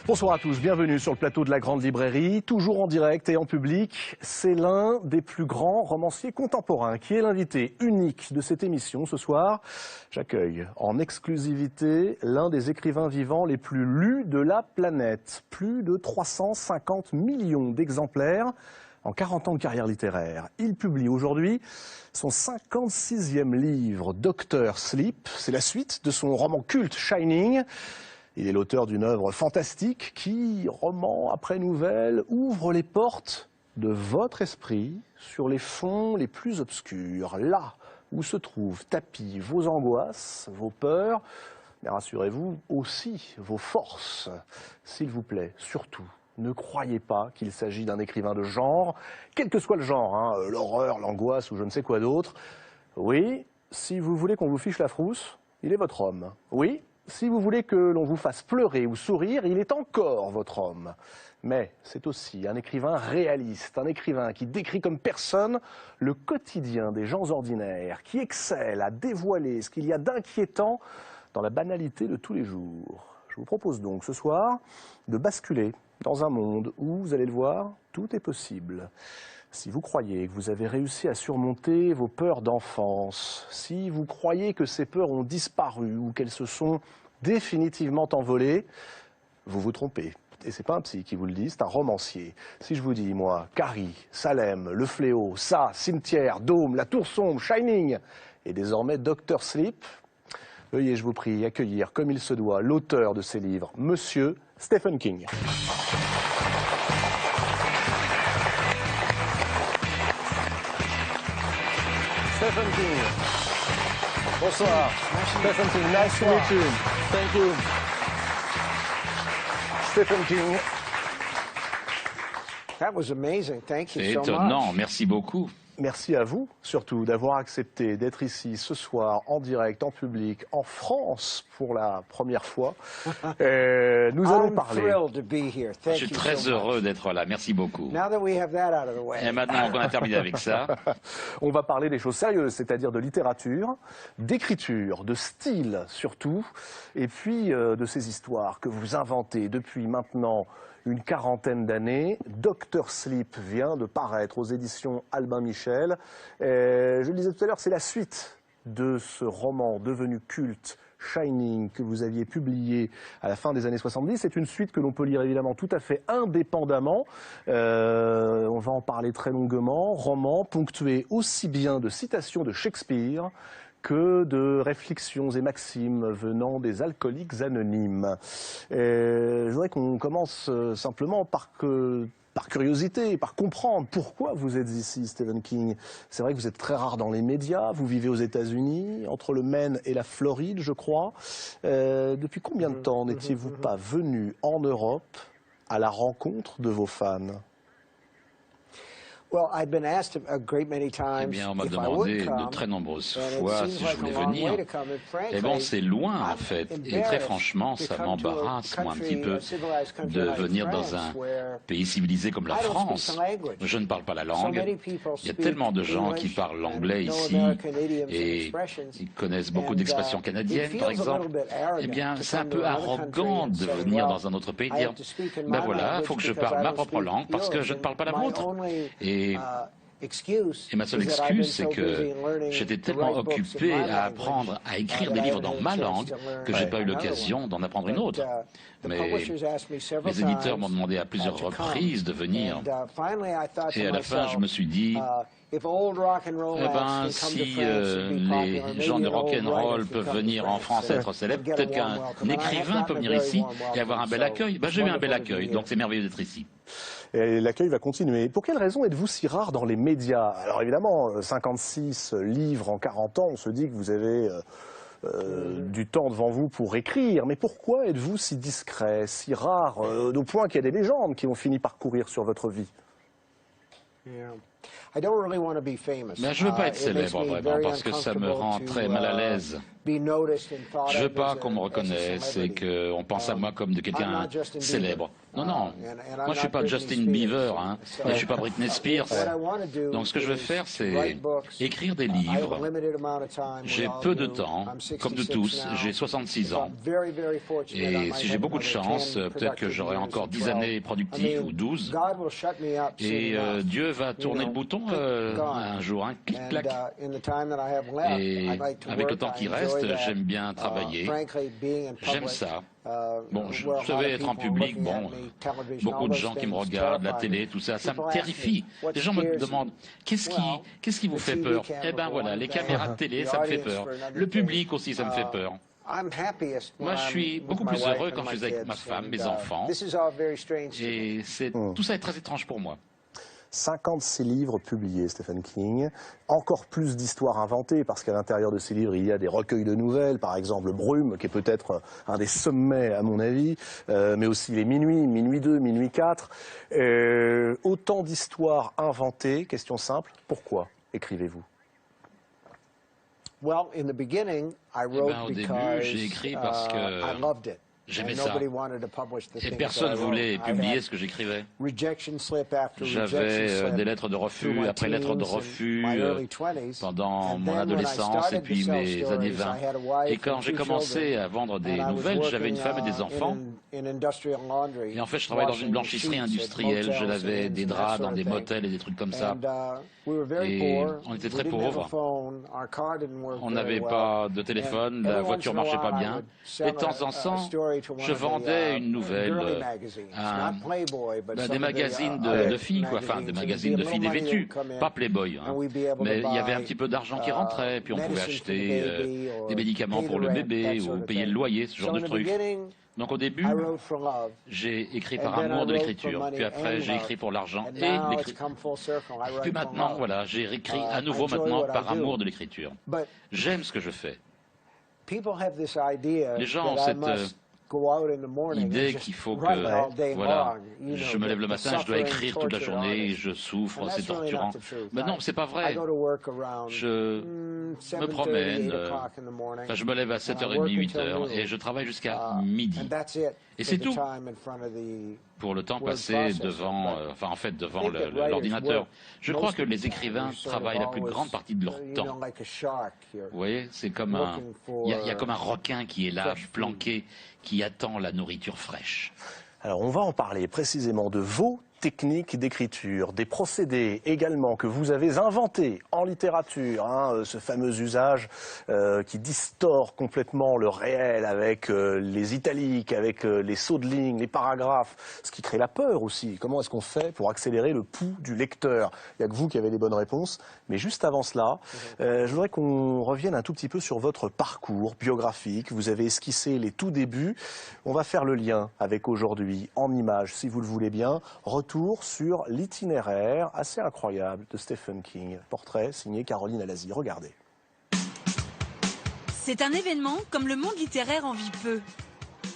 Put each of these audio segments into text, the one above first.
Bonsoir à tous, bienvenue sur le plateau de la Grande Librairie, toujours en direct et en public. C'est l'un des plus grands romanciers contemporains qui est l'invité unique de cette émission ce soir. J'accueille en exclusivité l'un des écrivains vivants les plus lus de la planète. Plus de 350 millions d'exemplaires en 40 ans de carrière littéraire. Il publie aujourd'hui son 56e livre, Dr. Sleep. C'est la suite de son roman culte Shining. Il est l'auteur d'une œuvre fantastique qui, roman après nouvelle, ouvre les portes de votre esprit sur les fonds les plus obscurs, là où se trouvent tapis vos angoisses, vos peurs, mais rassurez-vous aussi vos forces. S'il vous plaît, surtout, ne croyez pas qu'il s'agit d'un écrivain de genre, quel que soit le genre, l'horreur, l'angoisse ou je ne sais quoi d'autre. Oui, si vous voulez qu'on vous fiche la frousse, il est votre homme. Oui, si vous voulez que l'on vous fasse pleurer ou sourire, il est encore votre homme. Mais c'est aussi un écrivain réaliste, un écrivain qui décrit comme personne le quotidien des gens ordinaires, qui excelle à dévoiler ce qu'il y a d'inquiétant dans la banalité de tous les jours. Je vous propose donc ce soir de basculer dans un monde où, vous allez le voir, tout est possible. Si vous croyez que vous avez réussi à surmonter vos peurs d'enfance, si vous croyez que ces peurs ont disparu ou qu'elles se sont définitivement envolées, vous vous trompez. Et c'est pas un psy qui vous le dit, c'est un romancier. Si je vous dis, moi, Carrie, Salem, Le Fléau, Ça, Cimetière, Dôme, La Tour Sombre, Shining, et désormais Dr. Sleep, veuillez, je vous prie, accueillir comme il se doit l'auteur de ces livres, Monsieur Stephen King. Stephen King. Bonsoir. Stephen King, nice to meet you. Thank you. Stephen King. That was amazing. Thank you so much. C'est étonnant, merci beaucoup. Merci à vous, surtout, d'avoir accepté d'être ici ce soir, en direct, en public, en France, pour la première fois. Nous allons parler. Je suis très heureux d'être là, merci beaucoup. Et maintenant qu'on a terminé avec ça, on va parler des choses sérieuses, c'est-à-dire de littérature, d'écriture, de style surtout, et puis de ces histoires que vous inventez depuis maintenant une quarantaine d'années. Dr. Sleep vient de paraître aux éditions Albin Michel. Je le disais tout à l'heure, c'est la suite de ce roman devenu culte, Shining, que vous aviez publié à la fin des années 70. C'est une suite que l'on peut lire évidemment tout à fait indépendamment. On va en parler très longuement. Roman ponctué aussi bien de citations de Shakespeare que de réflexions et maximes venant des alcooliques anonymes. Je voudrais qu'on commence simplement par curiosité, par comprendre pourquoi vous êtes ici, Stephen King. C'est vrai que vous êtes très rare dans les médias, vous vivez aux États-Unis, entre le Maine et la Floride, je crois. Depuis combien de temps n'étiez-vous pas venu en Europe à la rencontre de vos fans ? eh bien, on m'a demandé de très nombreuses fois si je voulais venir. Et bon, c'est loin en fait. Et très franchement, ça m'embarrasse, moi, un petit peu, de venir dans un pays civilisé comme la France. Je ne parle pas la langue. Il y a tellement de gens qui parlent l'anglais ici et ils connaissent beaucoup d'expressions canadiennes, par exemple. Eh bien, c'est un peu arrogant de venir dans un autre pays et dire « Ben voilà, il faut que je parle ma propre langue parce que je ne parle pas la vôtre. » Et ma seule excuse, c'est que j'étais tellement occupé à apprendre à écrire des livres dans ma langue que je n'ai pas eu l'occasion d'en apprendre une autre. Mais les éditeurs m'ont demandé à plusieurs reprises de venir. Et à la fin, je me suis dit, eh ben, si les gens de rock'n'roll peuvent venir en France être célèbres, peut-être qu'un écrivain peut venir ici et avoir un bel accueil. Ben, j'ai eu un bel accueil, donc c'est merveilleux d'être ici. Et l'accueil va continuer. Pour quelle raison êtes-vous si rare dans les médias? Alors évidemment, 56 livres en 40 ans, on se dit que vous avez du temps devant vous pour écrire. Mais pourquoi êtes-vous si discret, si rare, au point qu'il y a des légendes qui ont fini par courir sur votre vie? Mais je ne veux pas être célèbre vraiment parce que ça me rend très mal à l'aise. Je ne veux pas qu'on me reconnaisse et qu'on pense à moi comme de quelqu'un célèbre. Non, non. Moi, je suis pas Justin Bieber, hein, et je suis pas Britney Spears. Donc, ce que je veux faire, c'est écrire des livres. J'ai peu de temps, comme de tous. J'ai 66 ans. Et si j'ai beaucoup de chance, peut-être que j'aurai encore 10 années productives ou 12. Et Dieu va tourner le bouton un jour, un clic-clac. Et avec le temps qui reste, j'aime bien travailler. J'aime ça. Bon, je savais être en public, bon, beaucoup de gens qui me regardent, la télé, tout ça, ça me terrifie. Les gens me demandent, qu'est-ce qui vous fait peur? Eh ben voilà, les caméras de télé, ça me fait peur. Le public aussi, ça me fait peur. Moi, je suis beaucoup plus heureux quand je suis avec ma femme, mes enfants. Et tout ça est très étrange pour moi. 56 livres publiés, Stephen King. Encore plus d'histoires inventées, parce qu'à l'intérieur de ces livres, il y a des recueils de nouvelles, par exemple Brume, qui est peut-être un des sommets, à mon avis, mais aussi les Minuit, Minuit 2, Minuit 4. Autant d'histoires inventées. Question simple, pourquoi écrivez-vous? Au début, j'ai écrit parce que j'aimais ça. Et personne ne voulait publier ce que j'écrivais. J'avais des lettres de refus après lettres de refus pendant mon adolescence et puis mes années 20. Et quand j'ai commencé à vendre des nouvelles, j'avais une femme et des enfants. Et en fait, je travaillais dans une blanchisserie industrielle. Je lavais des draps dans des motels et des trucs comme ça. Et on était très pauvres. On n'avait pas de téléphone, la voiture marchait pas bien. Et de temps en temps, je vendais une nouvelle à des magazines de filles, quoi. Enfin, des magazines de filles dévêtues, pas Playboy. Hein. Mais il y avait un petit peu d'argent qui rentrait, puis on pouvait acheter des médicaments pour le bébé ou payer le loyer, ce genre de trucs. Donc au début, j'ai écrit par amour de l'écriture, puis après j'ai écrit pour l'argent et l'écriture. Puis maintenant, voilà, j'ai écrit à nouveau maintenant par amour de l'écriture. J'aime ce que je fais. Les gens ont cette idée qu'il faut que, voilà, je me lève le matin, je dois écrire toute la journée, je souffre, c'est torturant. Mais non, c'est pas vrai. Je me promène, je me lève à 7h30, 8h, et je travaille jusqu'à midi. Et c'est tout. Pour le temps passé devant, devant l'ordinateur. Je crois que les écrivains travaillent la plus grande partie de leur temps. Vous voyez, c'est comme il y a comme un requin qui est là, planqué, qui attend la nourriture fraîche. Alors on va en parler précisément de vos techniques d'écriture, des procédés également que vous avez inventés en littérature, hein, ce fameux usage qui distord complètement le réel avec les italiques, avec les sauts de ligne, les paragraphes, ce qui crée la peur aussi. Comment est-ce qu'on fait pour accélérer le pouls du lecteur? Il n'y a que vous qui avez les bonnes réponses. Mais juste avant cela, je voudrais qu'on revienne un tout petit peu sur votre parcours biographique. Vous avez esquissé les tout débuts. On va faire le lien avec aujourd'hui, en images, si vous le voulez bien. Retour sur l'itinéraire assez incroyable de Stephen King. Portrait signé Caroline Alazi. Regardez. C'est un événement comme le monde littéraire en vit peu.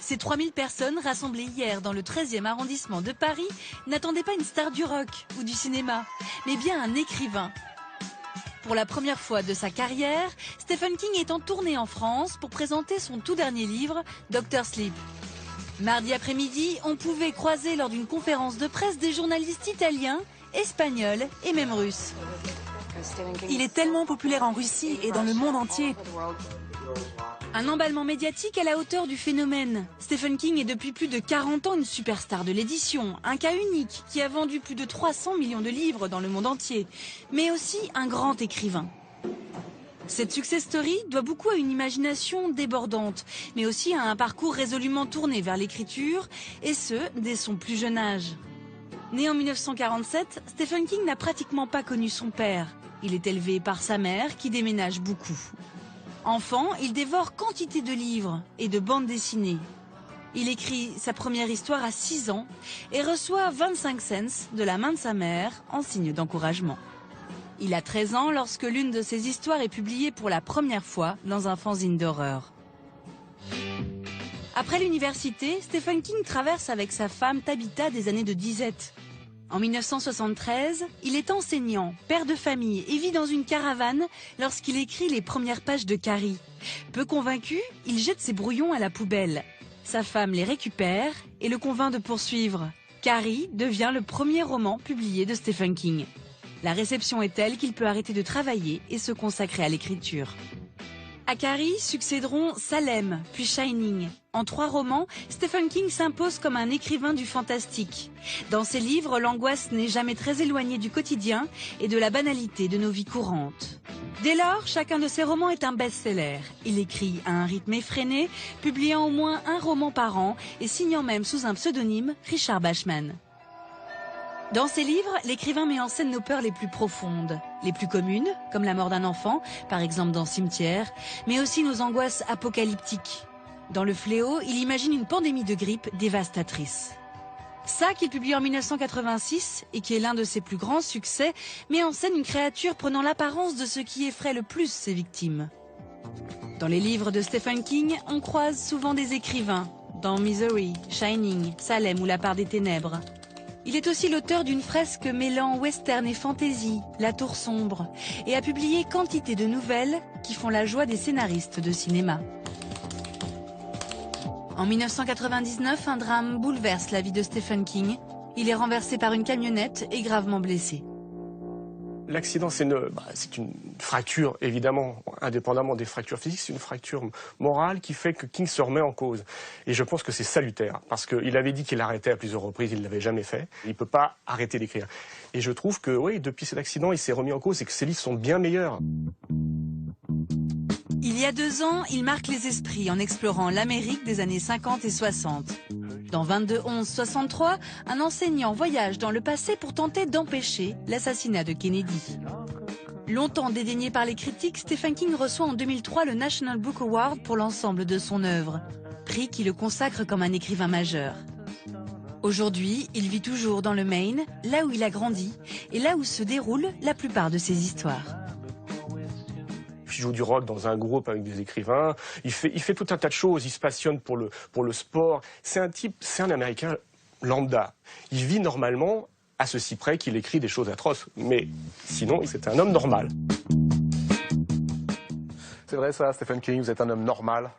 Ces 3000 personnes rassemblées hier dans le 13e arrondissement de Paris n'attendaient pas une star du rock ou du cinéma, mais bien un écrivain. Pour la première fois de sa carrière, Stephen King est en tournée en France pour présenter son tout dernier livre, Dr. Sleep. Mardi après-midi, on pouvait croiser lors d'une conférence de presse des journalistes italiens, espagnols et même russes. Il est tellement populaire en Russie et dans le monde entier. Un emballement médiatique à la hauteur du phénomène. Stephen King est depuis plus de 40 ans une superstar de l'édition, un cas unique qui a vendu plus de 300 millions de livres dans le monde entier, mais aussi un grand écrivain. Cette success story doit beaucoup à une imagination débordante, mais aussi à un parcours résolument tourné vers l'écriture, et ce, dès son plus jeune âge. Né en 1947, Stephen King n'a pratiquement pas connu son père. Il est élevé par sa mère, qui déménage beaucoup. Enfant, il dévore quantité de livres et de bandes dessinées. Il écrit sa première histoire à 6 ans et reçoit 25 cents de la main de sa mère en signe d'encouragement. Il a 13 ans lorsque l'une de ses histoires est publiée pour la première fois dans un fanzine d'horreur. Après l'université, Stephen King traverse avec sa femme Tabitha des années de disette. En 1973, il est enseignant, père de famille et vit dans une caravane lorsqu'il écrit les premières pages de Carrie. Peu convaincu, il jette ses brouillons à la poubelle. Sa femme les récupère et le convainc de poursuivre. Carrie devient le premier roman publié de Stephen King. La réception est telle qu'il peut arrêter de travailler et se consacrer à l'écriture. À Carrie succéderont Salem, puis Shining. En 3 romans, Stephen King s'impose comme un écrivain du fantastique. Dans ses livres, l'angoisse n'est jamais très éloignée du quotidien et de la banalité de nos vies courantes. Dès lors, chacun de ses romans est un best-seller. Il écrit à un rythme effréné, publiant au moins un roman par an et signant même sous un pseudonyme Richard Bachman. Dans ses livres, l'écrivain met en scène nos peurs les plus profondes, les plus communes, comme la mort d'un enfant, par exemple dans Cimetière, mais aussi nos angoisses apocalyptiques. Dans Le Fléau, il imagine une pandémie de grippe dévastatrice. Ça, qu'il publie en 1986 et qui est l'un de ses plus grands succès, met en scène une créature prenant l'apparence de ce qui effraie le plus ses victimes. Dans les livres de Stephen King, on croise souvent des écrivains, dans Misery, Shining, Salem ou La part des ténèbres. Il est aussi l'auteur d'une fresque mêlant western et fantasy, La Tour sombre, et a publié quantité de nouvelles qui font la joie des scénaristes de cinéma. En 1999, un drame bouleverse la vie de Stephen King. Il est renversé par une camionnette et gravement blessé. L'accident, c'est une fracture, évidemment, indépendamment des fractures physiques, c'est une fracture morale qui fait que King se remet en cause. Et je pense que c'est salutaire, parce qu'il avait dit qu'il arrêtait à plusieurs reprises, il ne l'avait jamais fait. Il ne peut pas arrêter d'écrire. Et je trouve que, oui, depuis cet accident, il s'est remis en cause et que ses livres sont bien meilleurs. Il y a 2 ans, il marque les esprits en explorant l'Amérique des années 50 et 60. Dans 22-11-63, un enseignant voyage dans le passé pour tenter d'empêcher l'assassinat de Kennedy. Longtemps dédaigné par les critiques, Stephen King reçoit en 2003 le National Book Award pour l'ensemble de son œuvre, prix qui le consacre comme un écrivain majeur. Aujourd'hui, il vit toujours dans le Maine, là où il a grandi et là où se déroulent la plupart de ses histoires. Il joue du rock dans un groupe avec des écrivains, il fait tout un tas de choses, il se passionne pour le sport. C'est un Américain lambda. Il vit normalement, à ceci près qu'il écrit des choses atroces. Mais sinon, c'est un homme normal. C'est vrai ça, Stephen King, vous êtes un homme normal?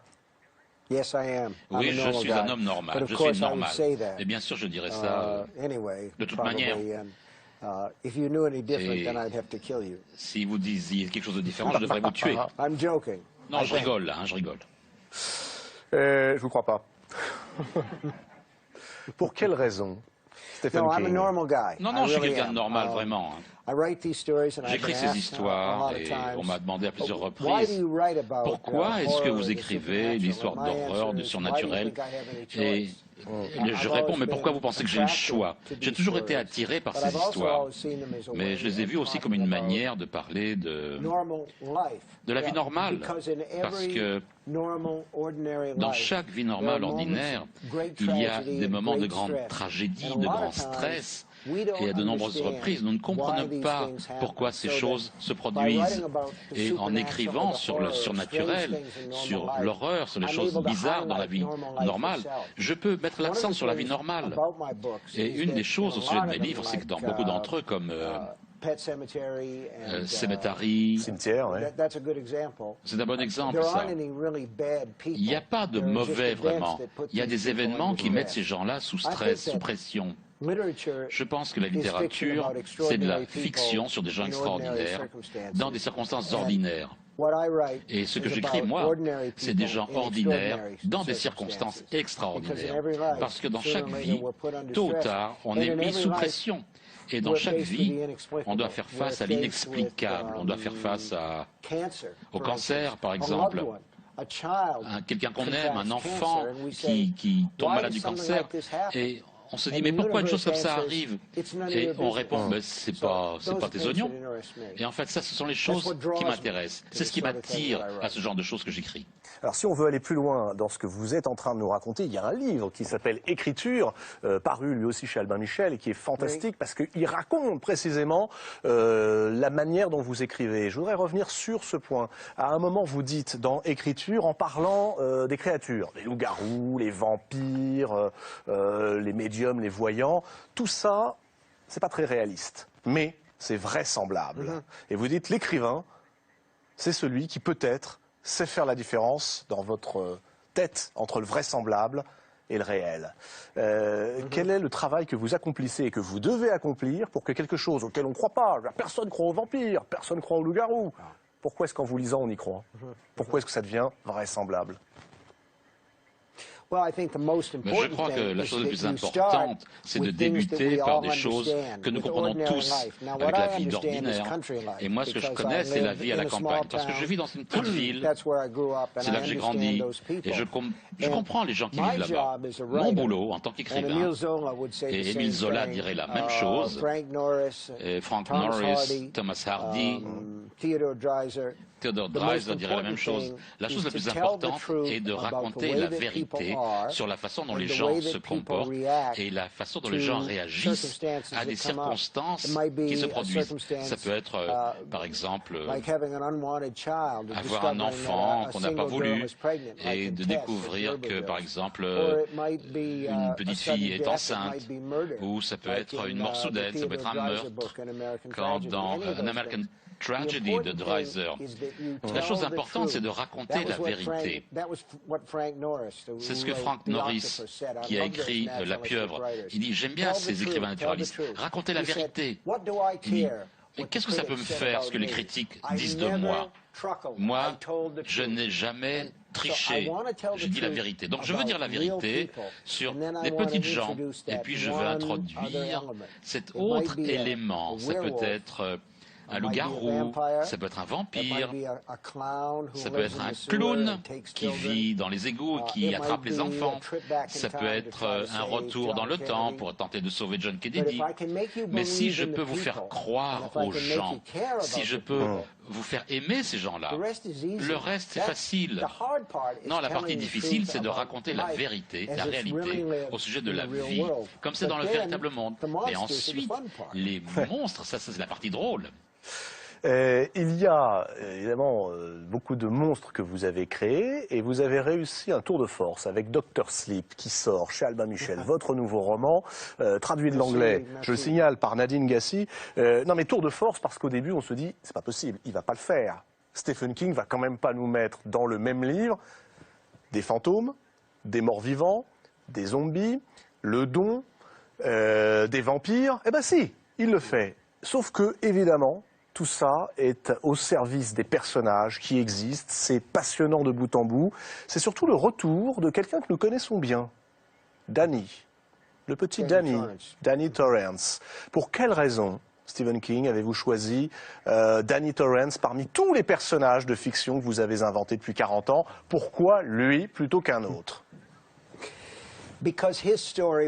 Yes, I am. Oui, je suis un homme normal, je suis normal. Et bien sûr, je dirais ça de toute manière. Si vous disiez quelque chose de différent, je devrais vous tuer. Non, je rigole là, je rigole. Je vous crois pas. Pour quelle raison, Stephen King? Non, je suis quelqu'un de normal, vraiment. J'écris ces histoires et on m'a demandé à plusieurs reprises pourquoi est-ce que vous écrivez une histoire d'horreur, de surnaturel. Et je réponds, mais pourquoi vous pensez que j'ai le choix? J'ai toujours été attiré par ces histoires, mais je les ai vues aussi comme une manière de parler de la vie normale, parce que dans chaque vie normale ordinaire, il y a des moments de grande tragédie, de grand stress. Et à de nombreuses reprises, nous ne comprenons pas pourquoi ces choses se produisent. Et en écrivant sur le surnaturel, sur l'horreur, sur les choses bizarres dans la vie normale, je peux mettre l'accent sur la vie normale. Et une des choses au sujet de mes livres, c'est que dans beaucoup d'entre eux, comme Cimetière, ouais. C'est un bon exemple, ça. Il n'y a pas de mauvais, vraiment. Il y a des événements qui mettent ces gens-là sous stress, sous pression. Je pense que la littérature, c'est de la fiction sur des gens extraordinaires, dans des circonstances ordinaires. Et ce que j'écris, moi, c'est des gens ordinaires, dans des circonstances extraordinaires. Parce que dans chaque vie, tôt ou tard, on est mis sous pression. Et dans chaque vie, on doit faire face à l'inexplicable. On doit faire face au cancer, par exemple. Quelqu'un qu'on aime, un enfant qui tombe malade du cancer. Et on se dit, mais pourquoi une chose comme ça arrive? Et on répond, mais c'est pas tes oignons. Et en fait, ça, ce sont les choses qui m'intéressent. C'est ce qui m'attire à ce genre de choses que j'écris. Alors, si on veut aller plus loin dans ce que vous êtes en train de nous raconter, il y a un livre qui s'appelle Écriture, paru lui aussi chez Albin Michel, et qui est fantastique parce qu'il raconte précisément la manière dont vous écrivez. Je voudrais revenir sur ce point. À un moment, vous dites dans Écriture, en parlant des créatures, les loups-garous, les vampires, les médiums, les voyants, tout ça, c'est pas très réaliste, mais c'est vraisemblable. Et vous dites, l'écrivain, c'est celui qui peut-être sait faire la différence dans votre tête entre le vraisemblable et le réel. Quel est le travail que vous accomplissez et que vous devez accomplir pour que quelque chose auquel on ne croit pas, personne ne croit aux vampires, personne ne croit aux loups-garous, pourquoi est-ce qu'en vous lisant on y croit? Pourquoi est-ce que ça devient vraisemblable? Mais je crois que la chose la plus importante, c'est de débuter par des choses que nous comprenons tous avec la vie d'ordinaire. Et moi, ce que je connais, c'est la vie à la campagne. Parce que je vis dans une petite ville, c'est là que j'ai grandi, et je comprends les gens qui vivent là-bas. Mon boulot, en tant qu'écrivain, et Émile Zola dirait la même chose, et Frank Norris, Thomas Hardy, Theodore Dreiser dirait la même chose. La chose la plus importante est de raconter la vérité sur la façon dont les gens se comportent et la façon dont les gens réagissent à des circonstances qui se produisent. Ça peut être, par exemple, avoir un enfant qu'on n'a pas voulu et de découvrir que, par exemple, une petite fille est enceinte, ou ça peut être une mort soudaine, ça peut être un meurtre, quand dans An American Tragedy de Dreiser. La chose importante, c'est de raconter la vérité. C'est ce que Frank Norris, qui a écrit La pieuvre, il dit, j'aime bien ces écrivains naturalistes, raconter la vérité. Il dit, qu'est-ce que ça peut me faire, ce que les critiques disent de moi? Moi, je n'ai jamais triché, je dis la vérité. Donc je veux dire la vérité sur des petites gens, et puis je veux introduire cet autre élément. Ça peut être un loup-garou, ça peut être un vampire, ça peut être un clown qui vit dans les égouts, qui attrape les enfants, ça peut être un retour dans le temps pour tenter de sauver John Kennedy. Mais si je peux vous faire croire aux gens, si je peux vous faire aimer ces gens-là, le reste c'est facile. Non, la partie difficile, c'est de raconter la vérité, la réalité au sujet de la vie, comme c'est dans le véritable monde. Et ensuite, les monstres, ça c'est la partie drôle. Il y a évidemment beaucoup de monstres que vous avez créés et vous avez réussi un tour de force avec Dr Sleep qui sort chez Albin Michel, votre nouveau roman, traduit de l'anglais, je le signale, par Nadine Gassi. Non mais tour de force parce qu'au début on se dit c'est pas possible, il va pas le faire. Stephen King va quand même pas nous mettre dans le même livre des fantômes, des morts vivants, des zombies, le don, des vampires. Eh ben si, il le fait. Sauf que évidemment, tout ça est au service des personnages qui existent, c'est passionnant de bout en bout. C'est surtout le retour de quelqu'un que nous connaissons bien, Danny, le petit Danny Torrance. Pour quelle raison, Stephen King, avez-vous choisi Danny Torrance parmi tous les personnages de fiction que vous avez inventés depuis 40 ans? Pourquoi lui plutôt qu'un autre?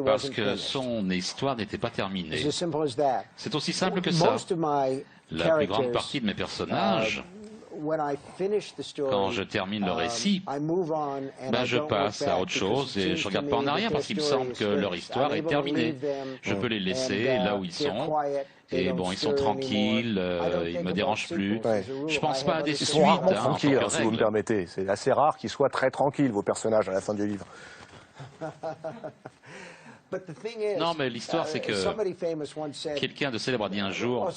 Parce que son histoire n'était pas terminée. C'est aussi simple que ça. La plus grande partie de mes personnages, quand je termine le récit, je passe à autre chose et je ne regarde pas en arrière parce qu'il me semble que leur histoire est terminée. Je peux les laisser là où ils sont. Et bon, ils sont tranquilles, ils ne me dérangent plus. Ouais. Je ne pense pas à des suites. Ils sont rarement tranquilles, si vous me permettez. C'est assez rare qu'ils soient très tranquilles, vos personnages, à la fin du livre. Non, mais l'histoire, c'est que quelqu'un de célèbre a dit un jour,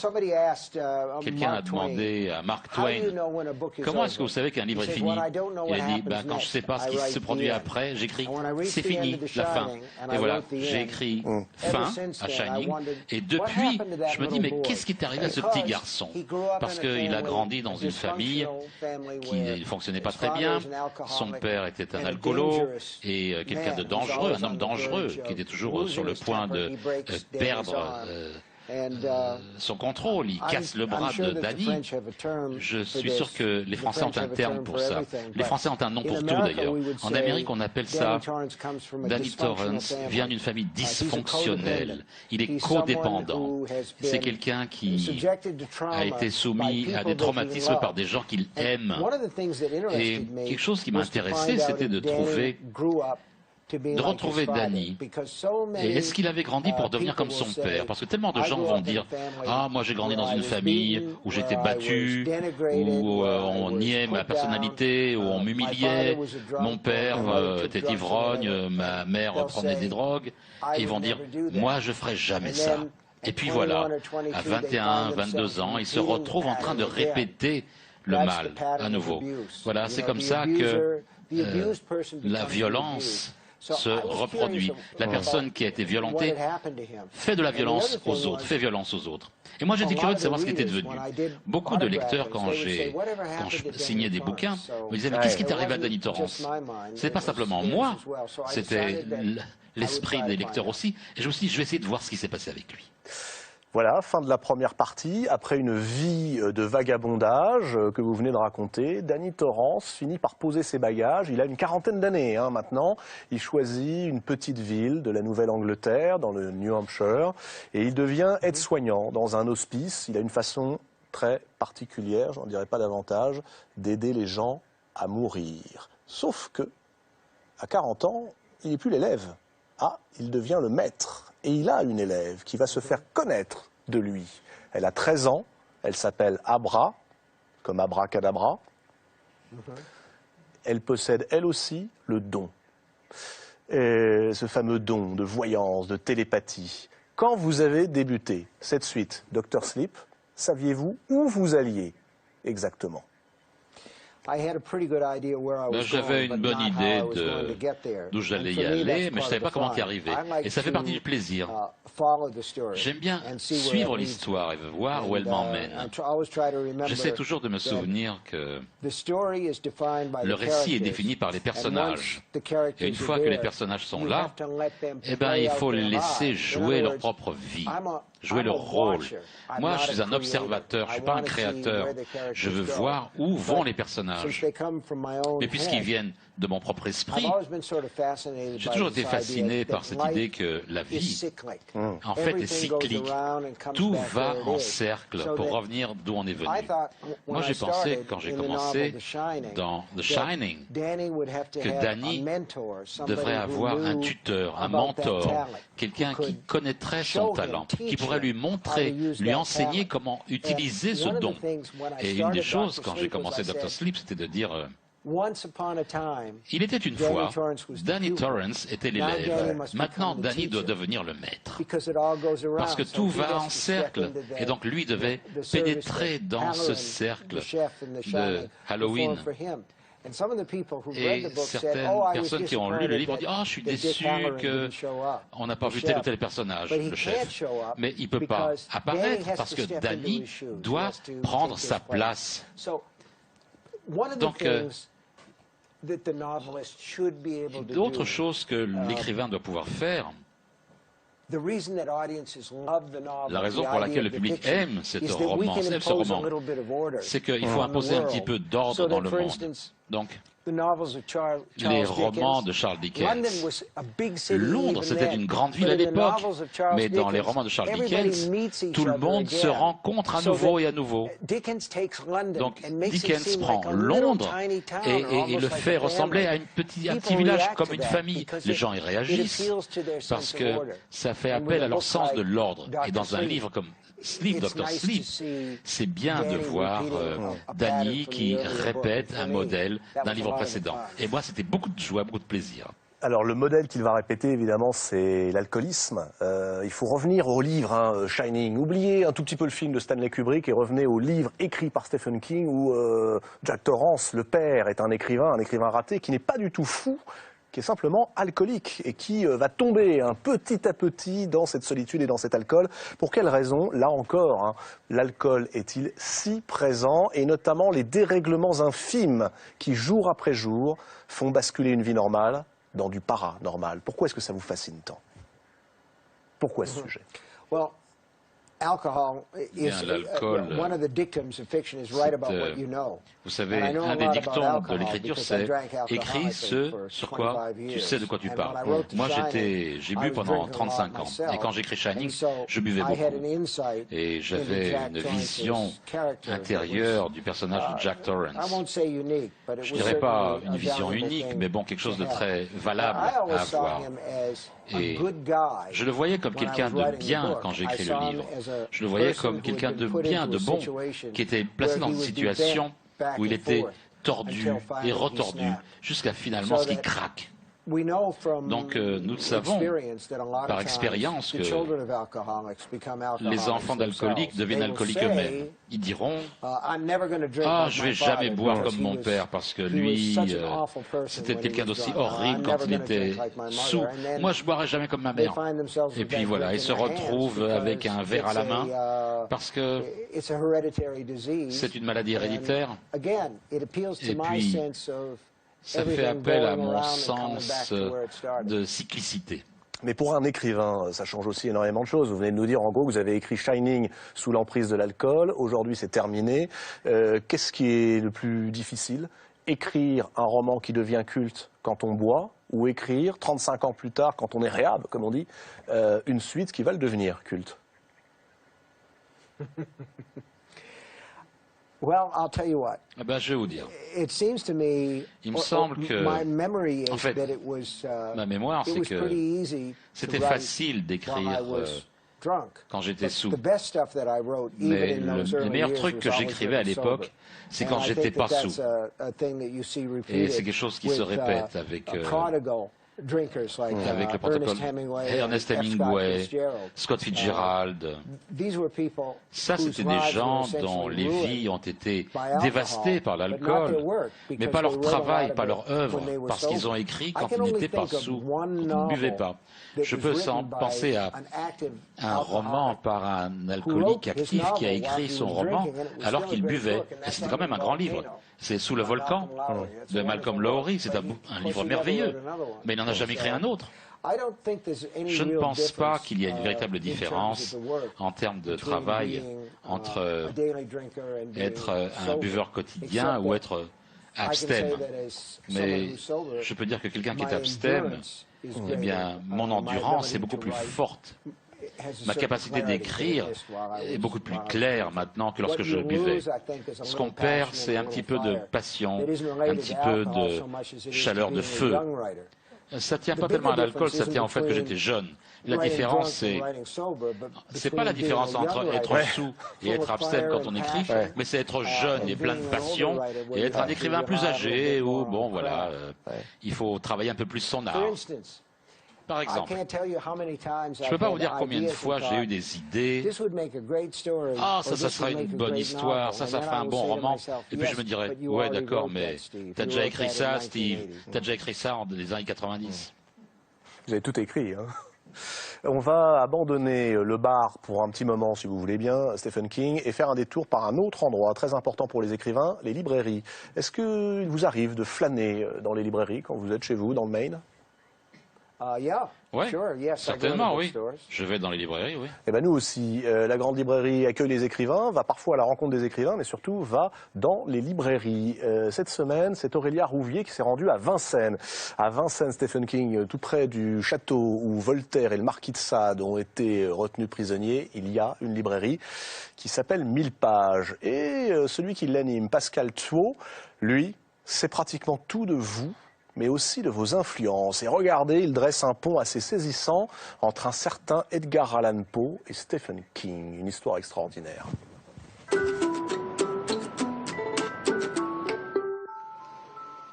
quelqu'un a demandé à Mark Twain, comment est-ce que vous savez qu'un livre est fini? Il a dit, quand je ne sais pas ce qui se produit après, j'écris, c'est fini, la fin. Et voilà, j'ai écrit fin à Shining, et depuis, je me dis, mais qu'est-ce qui est arrivé à ce petit garçon? Parce qu'il a grandi dans une famille qui ne fonctionnait pas très bien, son père était un alcoolo, et quelqu'un de dangereux, un homme dangereux, qui était toujours sur le point de perdre son contrôle. Il casse le bras de Danny. Je suis sûr que les Français ont un terme pour ça. Les Français ont un nom pour tout d'ailleurs. En Amérique, on appelle ça Danny Torrance vient d'une famille dysfonctionnelle. Il est codépendant. C'est quelqu'un qui a été soumis à des traumatismes par des gens qu'il aime. Et quelque chose qui m'a intéressé, c'était de retrouver Danny. Et est-ce qu'il avait grandi pour devenir comme son père? Parce que tellement de gens vont dire « Ah, moi j'ai grandi dans une famille où j'étais battu, où on niait ma personnalité, où on m'humiliait, mon père était ivrogne, ma mère prenait des drogues. » Et ils vont dire « Moi je ferai jamais ça. » Et puis voilà, à 21, 22 ans, il se retrouve en train de répéter le mal à nouveau. Voilà, c'est comme ça que la violence se reproduit. La personne qui a été violentée fait de la violence aux autres, fait violence aux autres. Et moi, j'étais curieux de savoir ce qui était devenu. Beaucoup de lecteurs, quand je signais des bouquins, me disaient « Mais qu'est-ce qui est arrivé à Danny Torrance ?» Ce n'est pas simplement moi, c'était l'esprit des lecteurs aussi. Et je me suis dit « Je vais essayer de voir ce qui s'est passé avec lui. » Voilà, fin de la première partie. Après une vie de vagabondage que vous venez de raconter, Danny Torrance finit par poser ses bagages. Il a une quarantaine d'années maintenant. Il choisit une petite ville de la Nouvelle-Angleterre, dans le New Hampshire, et il devient aide-soignant dans un hospice. Il a une façon très particulière, j'en dirai pas davantage, d'aider les gens à mourir. Sauf que, à 40 ans, il n'est plus l'élève. Ah, il devient le maître. Et il a une élève qui va se faire connaître de lui. Elle a 13 ans, elle s'appelle Abra, comme abracadabra. Elle possède elle aussi le don. Et ce fameux don de voyance, de télépathie. Quand vous avez débuté cette suite, Dr. Sleep, saviez-vous où vous alliez exactement? J'avais une bonne idée d'où j'allais y aller, mais je ne savais pas comment y arriver. Et ça fait partie du plaisir. J'aime bien suivre l'histoire et voir où elle m'emmène. J'essaie toujours de me souvenir que le récit est défini par les personnages. Et une fois que les personnages sont là, il faut les laisser jouer leur propre vie, jouer leur rôle. Moi, je suis un observateur, je ne suis pas un créateur. Je veux voir où vont les personnages. Mais puisqu'ils viennent de mon propre esprit, j'ai toujours été fasciné par cette idée que la vie, en fait, est cyclique. Tout va en cercle pour revenir d'où on est venu. Moi, j'ai pensé, quand j'ai commencé dans The Shining, que Danny devrait avoir un tuteur, un mentor, quelqu'un qui connaîtrait son talent, qui pourrait lui montrer, lui enseigner comment utiliser ce don. Et une des choses, quand j'ai commencé Dr. Sleep, c'était de dire... Il était une fois, Danny Torrance était l'élève. Maintenant, Danny doit devenir le maître. Parce que tout va en cercle. Et donc, lui devait pénétrer dans ce cercle de Halloween. Et certaines personnes qui ont lu le livre ont dit « Ah, je suis déçu qu'on n'a pas vu tel ou tel personnage, le chef. » Mais il ne peut pas apparaître parce que Danny doit prendre sa place. Donc, d'autres choses que l'écrivain doit pouvoir faire, la raison pour laquelle le public aime ce roman, c'est qu'il faut imposer un petit peu d'ordre dans le monde. Donc, les romans de Charles Dickens. Londres, c'était une grande ville à l'époque, mais dans les romans de Charles Dickens, tout le monde se rencontre à nouveau et à nouveau. Donc Dickens prend Londres et le fait ressembler à un petit village, comme une famille. Les gens y réagissent parce que ça fait appel à leur sens de l'ordre. Et dans un livre comme Sleep, Dr. Sleep, c'est bien de voir Danny qui répète un modèle d'un livre précédent. Et moi, c'était beaucoup de joie, beaucoup de plaisir. Alors, le modèle qu'il va répéter, évidemment, c'est l'alcoolisme. Il faut revenir au livre Shining. Oubliez un tout petit peu le film de Stanley Kubrick et revenez au livre écrit par Stephen King où Jack Torrance, le père, est un écrivain raté qui n'est pas du tout fou, qui est simplement alcoolique et qui va tomber petit à petit dans cette solitude et dans cet alcool. Pour quelle raison? Là encore, l'alcool est-il si présent, et notamment les dérèglements infimes qui, jour après jour, font basculer une vie normale dans du paranormal. Pourquoi est-ce que ça vous fascine tant? Pourquoi ce sujet? L'alcool, vous savez, un des dictons de l'écriture, c'est « écris ce sur quoi tu sais de quoi tu parles ». Moi, j'ai bu pendant 35 ans, et quand j'écris Shining, je buvais beaucoup. Et j'avais une vision intérieure du personnage de Jack Torrance. Je ne dirais pas une vision unique, mais bon, quelque chose de très valable à avoir. Et je le voyais comme quelqu'un de bien quand j'ai écrit le livre. Je le voyais comme quelqu'un de bien, de bon, qui était placé dans une situation où il était tordu et retordu, jusqu'à finalement ce qu'il craque. Donc nous le savons par expérience que les enfants d'alcooliques deviennent alcooliques eux-mêmes. Ils diront « Ah, je vais jamais boire comme mon père parce que lui, c'était quelqu'un d'aussi horrible quand il était sous. Moi, je boirai jamais comme ma mère. » Et puis voilà, ils se retrouvent avec un verre à la main parce que c'est une maladie héréditaire. Et puis, ça fait appel à mon sens de cyclicité. Mais pour un écrivain, ça change aussi énormément de choses. Vous venez de nous dire, en gros, que vous avez écrit Shining sous l'emprise de l'alcool. Aujourd'hui, c'est terminé. Qu'est-ce qui est le plus difficile? Écrire un roman qui devient culte quand on boit, ou écrire, 35 ans plus tard, quand on est réhab, comme on dit, une suite qui va le devenir culte? Well, I'll tell you what. Eh ben, je vais vous dire. Il me semble que, en fait, ma mémoire, c'est que c'était facile d'écrire quand j'étais sous. Mais le meilleur truc que j'écrivais à l'époque, c'est quand j'étais pas sous. Et c'est quelque chose qui se répète avec le protocole Ernest Hemingway, Scott Fitzgerald. Ça, c'était des gens dont les vies ont été dévastées par l'alcool, mais pas leur travail, pas leur œuvre, parce qu'ils ont écrit quand ils n'étaient pas sous, quand ils ne buvaient pas. Je peux penser à un roman par un alcoolique actif qui a écrit son roman alors qu'il buvait. Et c'était quand même un grand livre. C'est Sous le volcan de Malcolm Lowry. C'est un livre merveilleux, mais il n'en a jamais écrit un autre. Je ne pense pas qu'il y ait une véritable différence en termes de travail entre être un buveur quotidien ou être abstème. Mais je peux dire que quelqu'un qui est abstème, eh bien, mon endurance est beaucoup plus forte. Ma capacité d'écrire est beaucoup plus claire maintenant que lorsque je buvais. Ce qu'on perd, c'est un petit peu de passion, un petit peu de chaleur de feu. Ça ne tient pas tellement à l'alcool, ça tient au fait que j'étais jeune. La différence, c'est pas la différence entre être sous et être abstème quand on écrit, mais c'est être jeune et plein de passion et être un écrivain plus âgé où, bon, voilà, il faut travailler un peu plus son art. Par exemple, je ne peux pas vous dire combien de fois j'ai eu des idées. Ah, ça sera une bonne histoire, ça ferait un bon roman. Et puis je me dirais, ouais, d'accord, mais t'as déjà écrit ça, Steve. T'as déjà écrit ça dans les années 90. Vous avez tout écrit, hein. On va abandonner le bar pour un petit moment, si vous voulez bien, Stephen King, et faire un détour par un autre endroit très important pour les écrivains, les librairies. Est-ce qu'il vous arrive de flâner dans les librairies quand vous êtes chez vous, dans le Maine? Oui, certainement, oui. Je vais dans les librairies, oui. Eh ben nous aussi. La grande librairie accueille les écrivains, va parfois à la rencontre des écrivains, mais surtout va dans les librairies. Cette semaine, c'est Aurélia Rouvier qui s'est rendue à Vincennes. À Vincennes, Stephen King, tout près du château où Voltaire et le marquis de Sade ont été retenus prisonniers, il y a une librairie qui s'appelle 1000 pages. Et celui qui l'anime, Pascal Thuot, lui, c'est pratiquement tout de vous, mais aussi de vos influences. Et regardez, il dresse un pont assez saisissant entre un certain Edgar Allan Poe et Stephen King. Une histoire extraordinaire.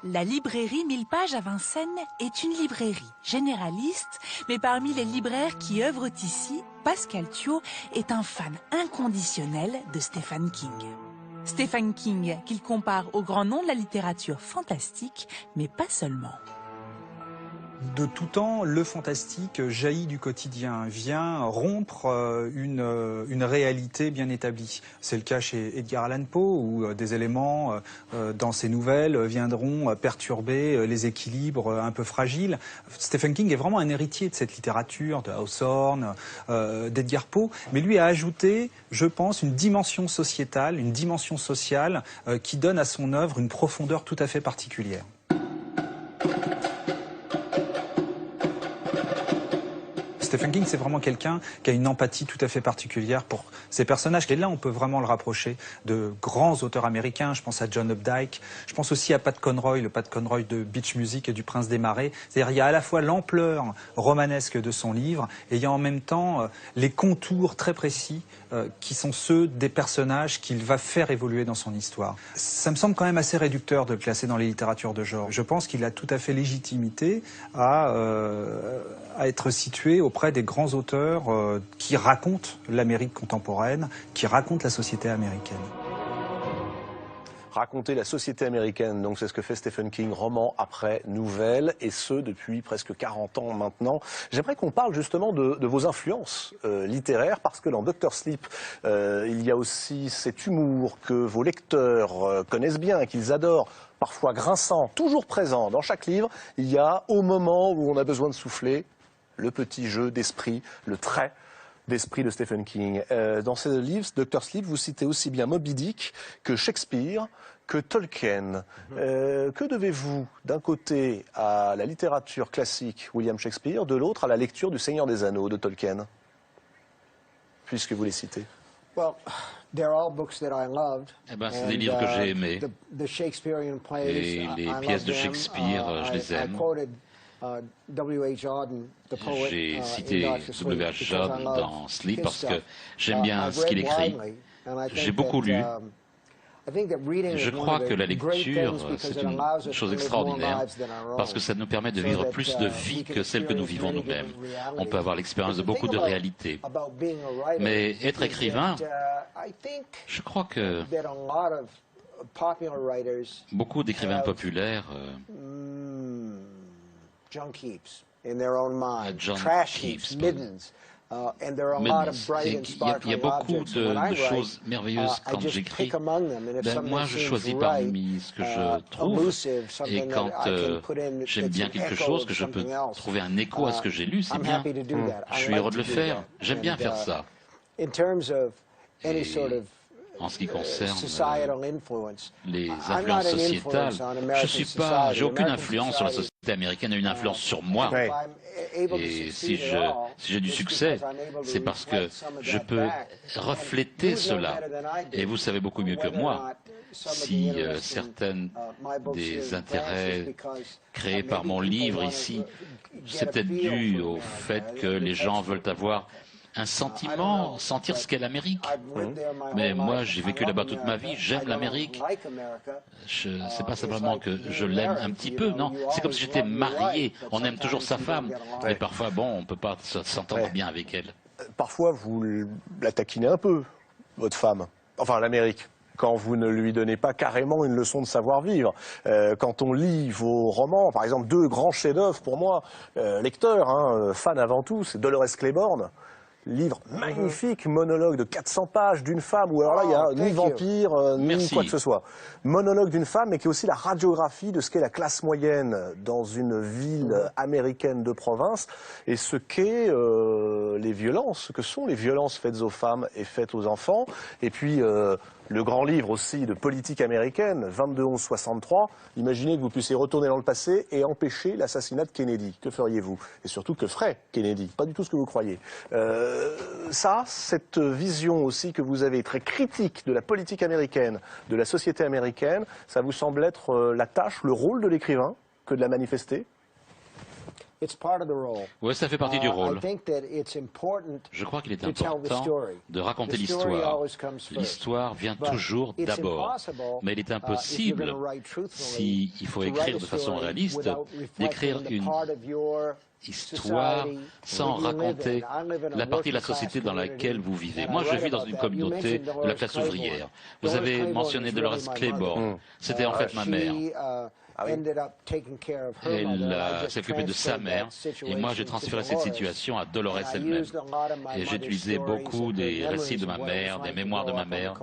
La librairie 1000 pages à Vincennes est une librairie généraliste, mais parmi les libraires qui œuvrent ici, Pascal Thuot est un fan inconditionnel de Stephen King. Stephen King, qu'il compare au grand nom de la littérature fantastique, mais pas seulement. De tout temps, le fantastique jaillit du quotidien, vient rompre une réalité bien établie. C'est le cas chez Edgar Allan Poe, où des éléments dans ses nouvelles viendront perturber les équilibres un peu fragiles. Stephen King est vraiment un héritier de cette littérature, de Hawthorne, d'Edgar Poe, mais lui a ajouté, je pense, une dimension sociétale, une dimension sociale qui donne à son œuvre une profondeur tout à fait particulière. Stephen King, c'est vraiment quelqu'un qui a une empathie tout à fait particulière pour ses personnages. Et là, on peut vraiment le rapprocher de grands auteurs américains. Je pense à John Updike. Je pense aussi à Pat Conroy, le Pat Conroy de Beach Music et du Prince des Marais. C'est-à-dire, il y a à la fois l'ampleur romanesque de son livre et il y a en même temps les contours très précis qui sont ceux des personnages qu'il va faire évoluer dans son histoire. Ça me semble quand même assez réducteur de le classer dans les littératures de genre. Je pense qu'il a tout à fait légitimité à être situé auprès des grands auteurs qui racontent l'Amérique contemporaine, qui racontent la société américaine. Raconter la société américaine, donc c'est ce que fait Stephen King, roman après nouvelle, et ce depuis presque 40 ans maintenant. J'aimerais qu'on parle justement de vos influences littéraires, parce que dans Dr. Sleep, il y a aussi cet humour que vos lecteurs connaissent bien, qu'ils adorent, parfois grinçant, toujours présent dans chaque livre. Il y a, au moment où on a besoin de souffler, le petit jeu d'esprit, le trait d'esprit de Stephen King. Dans ces livres, Dr. Sleep, vous citez aussi bien Moby Dick que Shakespeare, que Tolkien. Que devez-vous, d'un côté, à la littérature classique, William Shakespeare, de l'autre, à la lecture du Seigneur des Anneaux de Tolkien, puisque vous les citez? Eh ben, c'est des livres que j'ai aimés. Et les pièces de Shakespeare, je les aime. J'ai cité W.H. Jordan dans Sleep parce que j'aime bien ce qu'il écrit. J'ai beaucoup lu. Je crois que la lecture, c'est une chose extraordinaire parce que ça nous permet de vivre plus de vie que celle que nous vivons nous-mêmes. On peut avoir l'expérience de beaucoup de réalités. Mais être écrivain, je cros que beaucoup d'écrivains populaires John Keats, il y a beaucoup de choses merveilleuses quand j'écris. Moi, je choisis parmi ce que je trouve, et quand j'aime bien quelque chose, que je peux trouver un écho à ce que j'ai lu, c'est bien. Je suis heureux de le faire. J'aime bien faire ça. Et en ce qui concerne les influences sociétales, j'ai aucune influence sur la société américaine, elle a une influence sur moi. Et si j'ai du succès, c'est parce que je peux refléter cela. Et vous savez beaucoup mieux que moi si certaines des intérêts créés par mon livre ici, c'est peut-être dû au fait que les gens veulent avoir un sentiment, sentir ce qu'est l'Amérique. Mais moi, j'ai vécu là-bas toute ma vie, j'aime l'Amérique. C'est pas simplement que je l'aime un petit peu, non. C'est comme si j'étais marié, on aime toujours sa femme. Mais parfois, bon, on ne peut pas s'entendre bien avec elle. Parfois, vous la taquinez un peu, votre femme, enfin l'Amérique, quand vous ne lui donnez pas carrément une leçon de savoir-vivre. Quand on lit vos romans, par exemple, deux grands chefs-d'œuvre pour moi, lecteur, fan avant tout, c'est Dolores Claiborne. Livre magnifique, monologue de 400 pages d'une femme, où alors là, il n'y a ni vampire, ni quoi que ce soit. Monologue d'une femme, mais qui est aussi la radiographie de ce qu'est la classe moyenne dans une ville américaine de province, et ce qu'est les violences, ce que sont les violences faites aux femmes et faites aux enfants. Et puis, le grand livre aussi de politique américaine, 22-11-63, imaginez que vous puissiez retourner dans le passé et empêcher l'assassinat de Kennedy. Que feriez-vous? Et surtout, que ferait Kennedy? Pas du tout ce que vous croyez. Cette vision aussi que vous avez, très critique de la politique américaine, de la société américaine, ça vous semble être la tâche, le rôle de l'écrivain que de la manifester? Oui, ça fait partie du rôle. Je crois qu'il est important de raconter l'histoire. L'histoire vient toujours d'abord. Mais il est impossible, s'il faut écrire de façon réaliste, d'écrire une histoire sans raconter la partie de la société dans laquelle vous vivez. Moi, je vis dans une communauté de la classe ouvrière. Vous avez mentionné Dolores Claiborne. C'était en fait ma mère. Elle s'est occupée de sa mère, et moi j'ai transféré cette situation à Dolores elle-même. Et j'ai utilisé beaucoup des récits de ma mère, des mémoires de ma mère,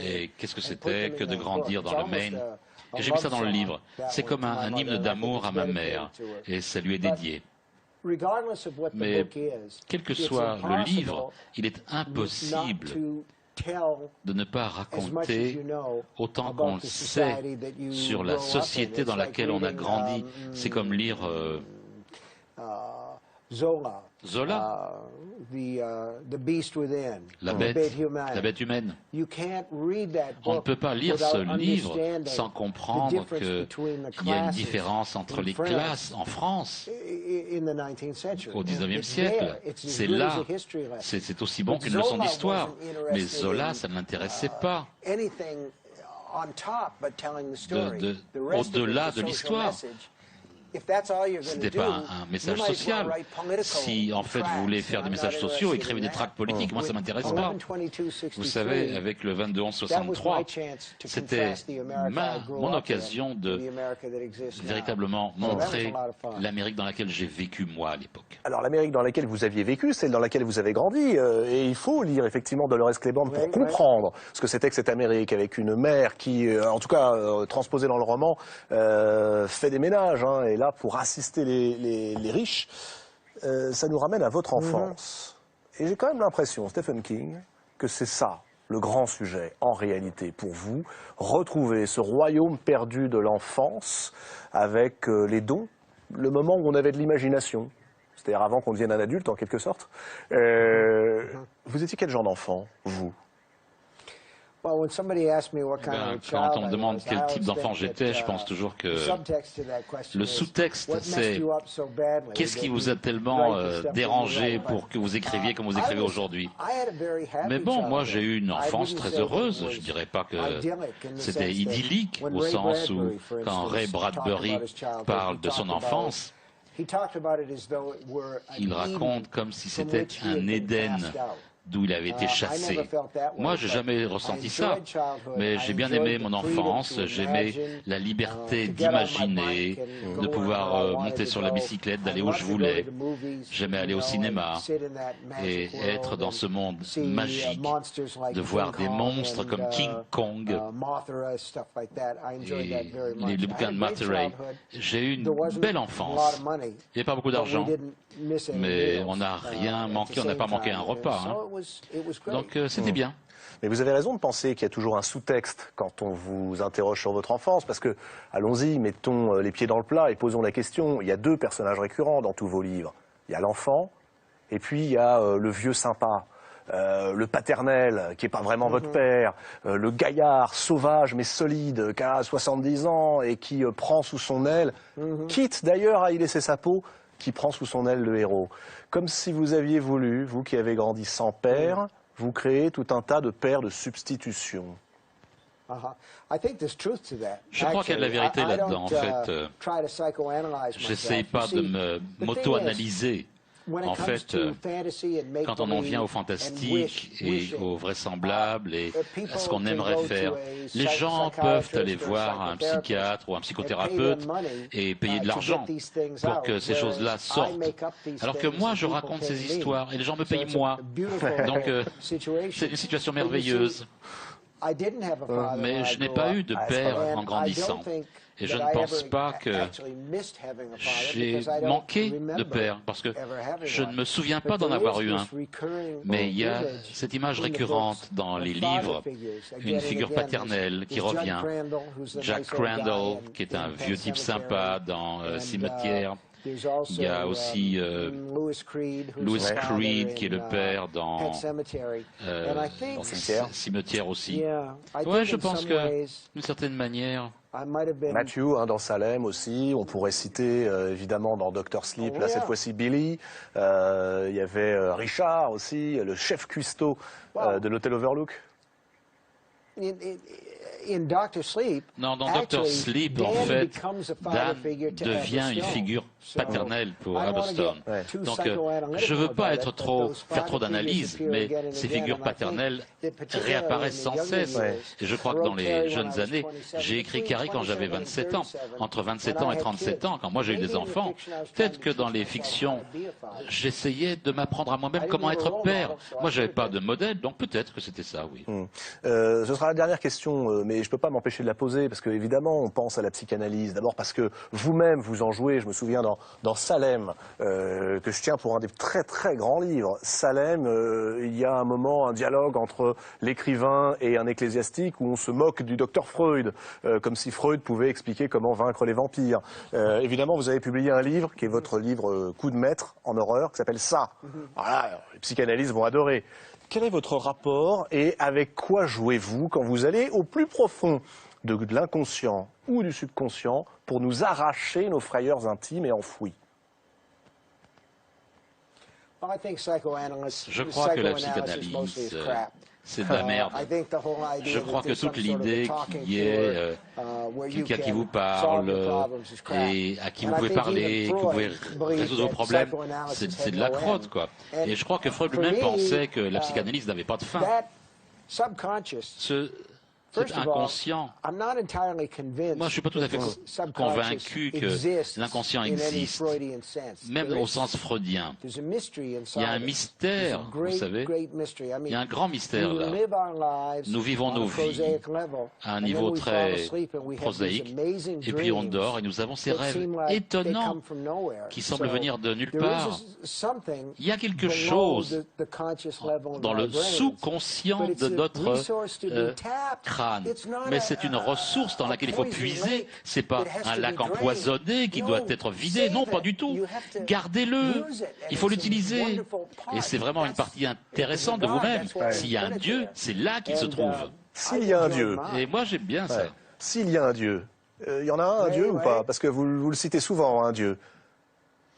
et qu'est-ce que c'était que de grandir dans le Maine. Et j'ai mis ça dans le livre. C'est comme un hymne d'amour à ma mère, et ça lui est dédié. Mais quel que soit le livre, il est impossible de ne pas raconter autant qu'on le sait sur la société dans laquelle on a grandi. C'est comme lire Zola, la bête humaine. On ne peut pas lire ce livre sans comprendre qu'il y a une différence entre les classes en France au XIXe siècle. C'est là, c'est aussi bon qu'une leçon d'histoire. Mais Zola, ça ne l'intéressait pas. Au-delà de l'histoire. Ce n'était pas un message social. Si, en fait, vous voulez faire des messages sociaux, écrivez des tracts politiques. Moi, ça ne m'intéresse pas. Vous savez, avec le 22-11-63, c'était mon occasion de véritablement montrer l'Amérique dans laquelle j'ai vécu, moi, à l'époque. Alors, l'Amérique dans laquelle vous aviez vécu, celle dans laquelle vous avez grandi, et il faut lire, effectivement, Dolores Claiborne pour comprendre ce que c'était que cette Amérique, avec une mère qui, en tout cas, transposée dans le roman, fait des ménages, hein, et là, pour assister les riches, ça nous ramène à votre enfance. Et j'ai quand même l'impression, Stephen King, que c'est ça, le grand sujet, en réalité, pour vous, retrouver ce royaume perdu de l'enfance avec les dons, le moment où on avait de l'imagination, c'est-à-dire avant qu'on devienne un adulte, en quelque sorte. Vous étiez quel genre d'enfant, vous ? Quand on me demande quel type d'enfant j'étais, je pense toujours que le sous-texte, c'est qu'est-ce qui vous a tellement dérangé pour que vous écriviez comme vous écrivez aujourd'hui. Mais bon, moi j'ai eu une enfance très heureuse. Je dirais pas que c'était idyllique au sens où quand Ray Bradbury parle de son enfance, il raconte comme si c'était un Éden d'où il avait été chassé. Moi, j'ai jamais ressenti ça, mais j'ai bien aimé mon enfance, j'aimais la liberté d'imaginer, de pouvoir monter sur la bicyclette, d'aller où je voulais. J'aimais aller au cinéma et être dans ce monde magique, de voir des monstres comme King Kong et les bouquins de Mothra. J'ai eu une belle enfance. Il n'y avait pas beaucoup d'argent, mais on n'a rien manqué, on n'a pas manqué un repas. Hein. Donc c'était bien. Mais vous avez raison de penser qu'il y a toujours un sous-texte quand on vous interroge sur votre enfance, parce que, allons-y, mettons les pieds dans le plat et posons la question. Il y a deux personnages récurrents dans tous vos livres. Il y a l'enfant, et puis il y a le vieux sympa. Le paternel, qui n'est pas vraiment votre père, le gaillard sauvage mais solide, qui a 70 ans et qui prend sous son aile, quitte d'ailleurs à y laisser sa peau, qui prend sous son aile le héros. Comme si vous aviez voulu, vous qui avez grandi sans père, vous créer tout un tas de pères de substitution. Je crois qu'il y a de la vérité là-dedans. En fait, j'essaye pas de m'auto-analyser. En fait, quand on en vient au fantastique et au vraisemblable et à ce qu'on aimerait faire, les gens peuvent aller voir un psychiatre ou un psychothérapeute et payer de l'argent pour que ces choses-là sortent. Alors que moi, je raconte ces histoires et les gens me payent moi. Donc, c'est une situation merveilleuse. Mais je n'ai pas eu de père en grandissant. Et je ne pense pas que j'ai manqué de père, parce que je ne me souviens pas d'en avoir eu un. Mais il y a cette image récurrente dans les livres, une figure paternelle qui revient. Jack Crandall, qui est un vieux type sympa dans Cimetière. Il y a aussi Louis Creed, qui est le père dans Cimetière aussi. Oui, je pense que, d'une certaine manière... Matthew, dans Salem aussi, on pourrait citer évidemment dans Dr. Sleep, là cette fois-ci Billy, il y avait Richard aussi, le chef cuistot de l'hôtel Overlook. Non, dans Dr. Sleep, en fait, Dan devient une figure paternelle pour Aberstone. Donc, je ne veux pas faire trop d'analyse, mais ces figures paternelles réapparaissent sans cesse. Et je crois que dans les jeunes années, j'ai écrit Carrie quand j'avais 27 ans. Entre 27 ans et 37 ans, quand moi j'ai eu des enfants, peut-être que dans les fictions, j'essayais de m'apprendre à moi-même comment être père. Moi, je n'avais pas de modèle, donc peut-être que c'était ça, oui. Ce sera la dernière question, mais mais je ne peux pas m'empêcher de la poser, parce qu'évidemment, on pense à la psychanalyse. D'abord parce que vous-même, vous en jouez. Je me souviens dans Salem, que je tiens pour un des très très grands livres. Salem, il y a un moment, un dialogue entre l'écrivain et un ecclésiastique où on se moque du docteur Freud, comme si Freud pouvait expliquer comment vaincre les vampires. Évidemment, vous avez publié un livre, qui est votre livre coup de maître en horreur, qui s'appelle Ça. Voilà, les psychanalystes vont adorer. Quel est votre rapport et avec quoi jouez-vous quand vous allez au plus profond de l'inconscient ou du subconscient pour nous arracher nos frayeurs intimes et enfouies? Je crois que la psychanalyse, c'est de la merde. Je crois que toute l'idée qui est quelqu'un qui vous parle et à qui vous pouvez parler, que vous pouvez résoudre vos problèmes, c'est de la crotte, quoi. Et je crois que Freud lui-même pensait que la psychanalyse n'avait pas de fin. C'est inconscient. Moi, je ne suis pas tout à fait convaincu que l'inconscient existe, même au sens freudien. Il y a un mystère, vous savez, il y a un grand mystère là. Nous vivons nos vies à un niveau très prosaïque, et puis on dort et nous avons ces rêves étonnants qui semblent venir de nulle part. Il y a quelque chose dans le sous-conscient de notre crâne. Mais c'est une ressource dans laquelle il faut puiser. C'est pas un lac empoisonné qui doit être vidé. Non, pas du tout. Gardez-le. Il faut l'utiliser. Et c'est vraiment une partie intéressante de vous-même. S'il y a un Dieu, c'est là qu'il se trouve. S'il y a un Dieu. Et moi, j'aime bien ça. S'il y a un Dieu. Il y en a un Dieu ou pas? Parce que vous le citez souvent, un Dieu.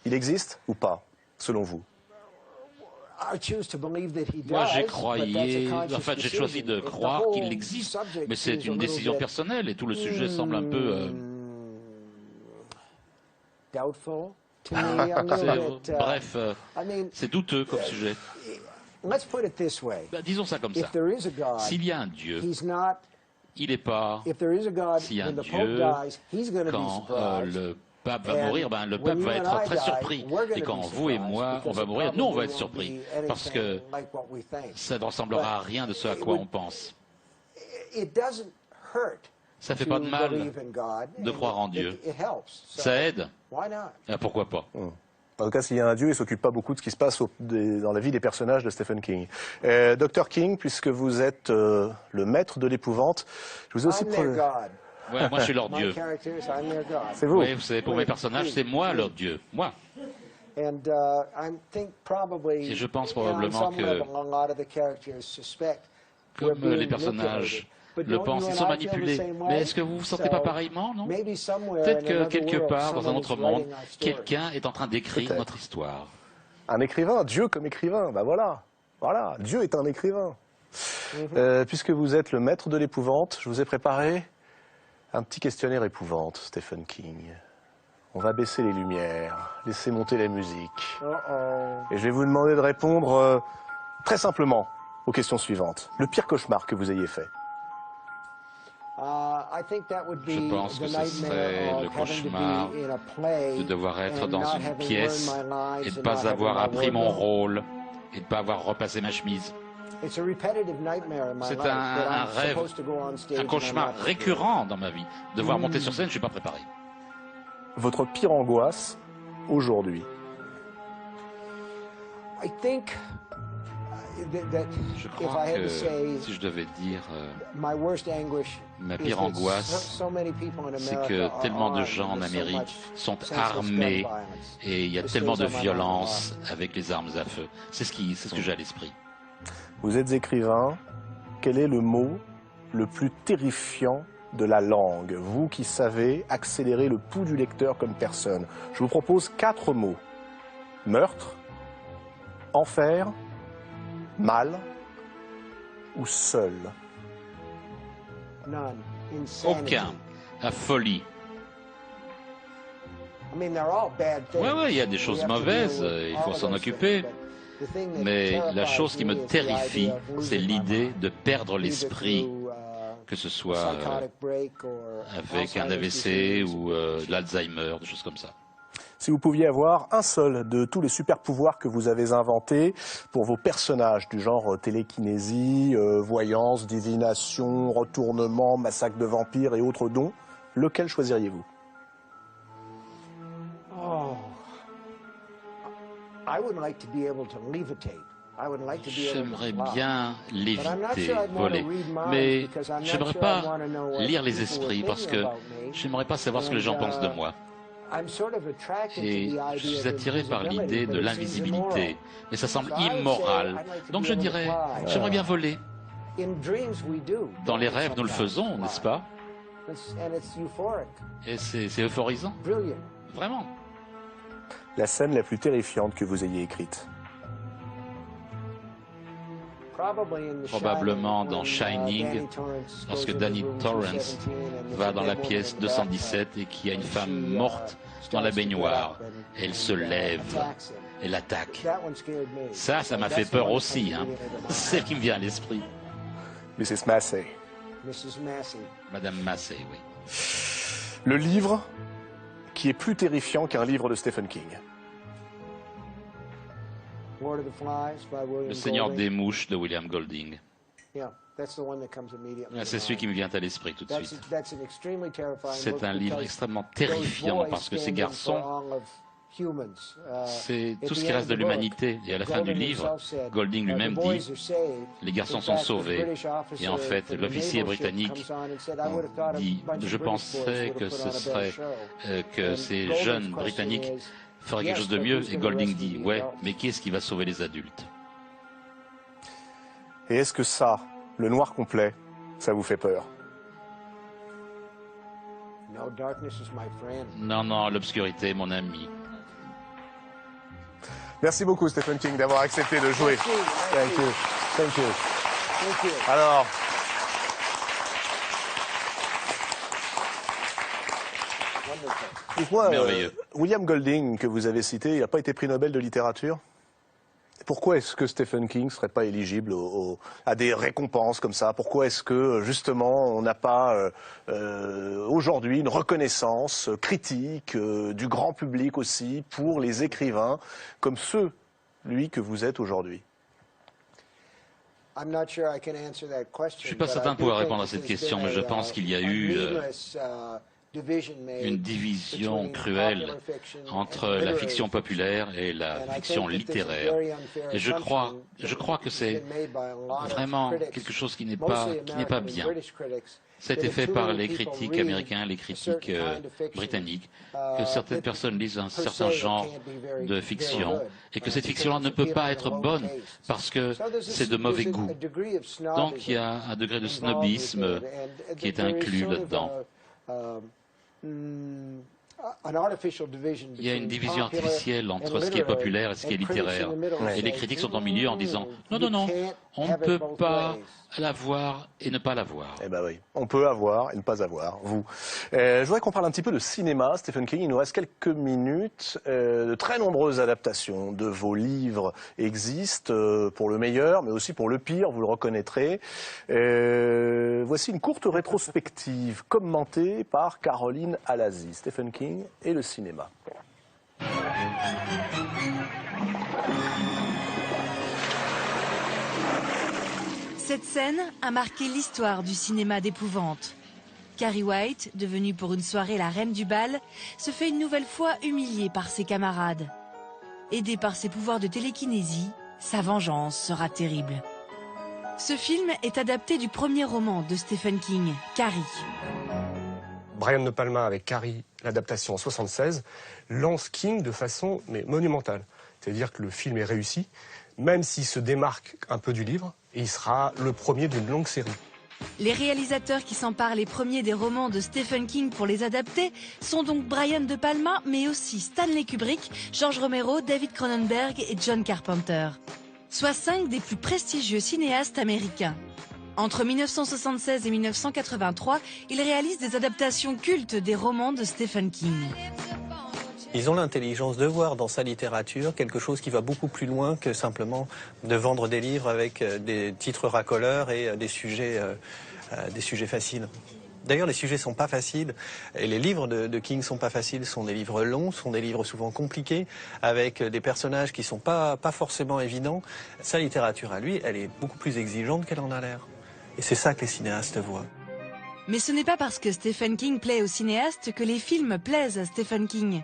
Il existe ou pas, selon vous? Moi, j'ai croyé, en fait, j'ai choisi de croire qu'il existe, mais c'est une décision personnelle et tout le sujet semble un peu... Bref, c'est douteux comme sujet. Disons ça comme ça. S'il y a un Dieu, il n'est pas... S'il y a un Dieu, quand le pape va mourir, le pape va être très surpris. Et quand vous et moi, on va mourir, nous, on va être surpris. Parce que ça ne ressemblera à rien de ce à quoi on pense. Ça ne fait pas de mal de croire en Dieu. Ça aide. Pourquoi pas? En tout cas, s'il y a un Dieu, il ne s'occupe pas beaucoup de ce qui se passe dans la vie des personnages de Stephen King. Dr. King, puisque vous êtes le maître de l'épouvante, je vous ai aussi... Ouais, moi je suis leur Dieu. C'est vous. Oui, vous savez, pour mes personnages, c'est moi leur Dieu. Moi. Et je pense probablement que, comme les personnages le pensent, ils sont manipulés. Mais est-ce que vous vous sentez pas pareillement, non? Peut-être que quelque part, dans un autre monde, quelqu'un est en train d'écrire notre histoire. Un écrivain, Dieu comme écrivain, ben voilà. Voilà, Dieu est un écrivain. Puisque vous êtes le maître de l'épouvante, je vous ai préparé un petit questionnaire épouvante, Stephen King. On va baisser les lumières, laisser monter la musique. Et je vais vous demander de répondre très simplement aux questions suivantes. Le pire cauchemar que vous ayez fait? Je pense que ce serait le cauchemar de devoir être dans une pièce et de ne pas avoir appris mon rôle et de ne pas avoir repassé ma chemise. C'est un rêve, un cauchemar récurrent dans ma vie. Devoir monter sur scène, je ne suis pas préparé. Votre pire angoisse aujourd'hui? Je crois que si je devais dire ma pire angoisse, c'est que tellement de gens en Amérique sont armés et il y a tellement de violence avec les armes à feu. C'est ce que j'ai à l'esprit. Vous êtes écrivain. Quel est le mot le plus terrifiant de la langue? Vous qui savez accélérer le pouls du lecteur comme personne. Je vous propose 4 mots. Meurtre, enfer, mal ou seul? Aucun. La folie. Oui, il y a des choses mauvaises, il faut s'en occuper. Mais la chose qui me terrifie, c'est l'idée de perdre l'esprit, que ce soit avec un AVC ou de l'Alzheimer, des choses comme ça. Si vous pouviez avoir un seul de tous les super pouvoirs que vous avez inventés pour vos personnages du genre télékinésie, voyance, divination, retournement, massacre de vampires et autres dons, lequel choisiriez-vous? J'aimerais bien léviter, voler, mais j'aimerais pas lire les esprits parce que j'aimerais pas savoir ce que les gens pensent de moi. Et je suis attiré par l'idée de l'invisibilité, mais ça semble immoral. Donc je dirais, j'aimerais bien voler. Dans les rêves, nous le faisons, n'est-ce pas? Et c'est euphorisant. Vraiment. La scène la plus terrifiante que vous ayez écrite? Probablement dans Shining, lorsque Danny Torrance va dans la pièce 217 et qu'il y a une femme morte dans la baignoire. Elle se lève, elle attaque. Ça m'a fait peur aussi. Hein. C'est ce qui me vient à l'esprit. Mrs. Massey. Madame Massey, oui. Le livre qui est plus terrifiant qu'un livre de Stephen King? Le Seigneur des Mouches de William Golding. C'est celui qui me vient à l'esprit tout de suite. C'est un livre extrêmement terrifiant parce que ces garçons, c'est tout ce qui reste de l'humanité. Et à la fin du livre, Golding lui-même dit, les garçons sont sauvés. Et en fait, l'officier britannique dit, je pensais que ce serait que ces jeunes Britanniques ferait quelque chose de mieux, et Golding dit, ouais, mais qui est-ce qui va sauver les adultes? Et est-ce que ça, le noir complet, ça vous fait peur? Non, non, l'obscurité, mon ami. Merci beaucoup, Stephen King, d'avoir accepté de jouer. Thank you. Thank you. Thank you. Alors... Dites-moi, William Golding, que vous avez cité, il n'a pas été prix Nobel de littérature. Pourquoi est-ce que Stephen King ne serait pas éligible à des récompenses comme ça? Pourquoi est-ce que, justement, on n'a pas aujourd'hui une reconnaissance critique du grand public aussi pour les écrivains comme celui que vous êtes aujourd'hui? Je ne suis pas certain de pouvoir répondre à cette question, mais je pense qu'il y a eu une division cruelle entre la fiction populaire et la fiction littéraire. Et je crois que c'est vraiment quelque chose qui n'est pas bien. Ça a été fait par les critiques américains, les critiques britanniques, que certaines personnes lisent un certain genre de fiction et que cette fiction-là ne peut pas être bonne parce que c'est de mauvais goût. Donc il y a un degré de snobisme qui est inclus là-dedans. Il y a une division artificielle entre ce qui est populaire et ce qui est littéraire. Et les critiques sont en milieu en disant « Non, non, non, on ne peut pas l'avoir et ne pas l'avoir. » Eh ben oui, on peut avoir et ne pas avoir, vous. Je voudrais qu'on parle un petit peu de cinéma, Stephen King. Il nous reste quelques minutes. De très nombreuses adaptations de vos livres existent, pour le meilleur, mais aussi pour le pire, vous le reconnaîtrez. Voici une courte rétrospective commentée par Caroline Alazi. Stephen King et le cinéma. Cette scène a marqué l'histoire du cinéma d'épouvante. Carrie White, devenue pour une soirée la reine du bal, se fait une nouvelle fois humilier par ses camarades. Aidée par ses pouvoirs de télékinésie, sa vengeance sera terrible. Ce film est adapté du premier roman de Stephen King, Carrie. Brian De Palma avec Carrie, l'adaptation en 1976, lance King de façon monumentale. C'est-à-dire que le film est réussi, même s'il se démarque un peu du livre, et il sera le premier d'une longue série. Les réalisateurs qui s'emparent les premiers des romans de Stephen King pour les adapter sont donc Brian De Palma, mais aussi Stanley Kubrick, George Romero, David Cronenberg et John Carpenter. Soit 5 des plus prestigieux cinéastes américains. Entre 1976 et 1983, ils réalisent des adaptations cultes des romans de Stephen King. Ils ont l'intelligence de voir dans sa littérature quelque chose qui va beaucoup plus loin que simplement de vendre des livres avec des titres racoleurs et des sujets faciles. D'ailleurs, les sujets sont pas faciles et les livres de King sont pas faciles, sont des livres longs, sont des livres souvent compliqués, avec des personnages qui sont pas forcément évidents. Sa littérature à lui, elle est beaucoup plus exigeante qu'elle en a l'air. Et c'est ça que les cinéastes voient. Mais ce n'est pas parce que Stephen King plaît aux cinéastes que les films plaisent à Stephen King.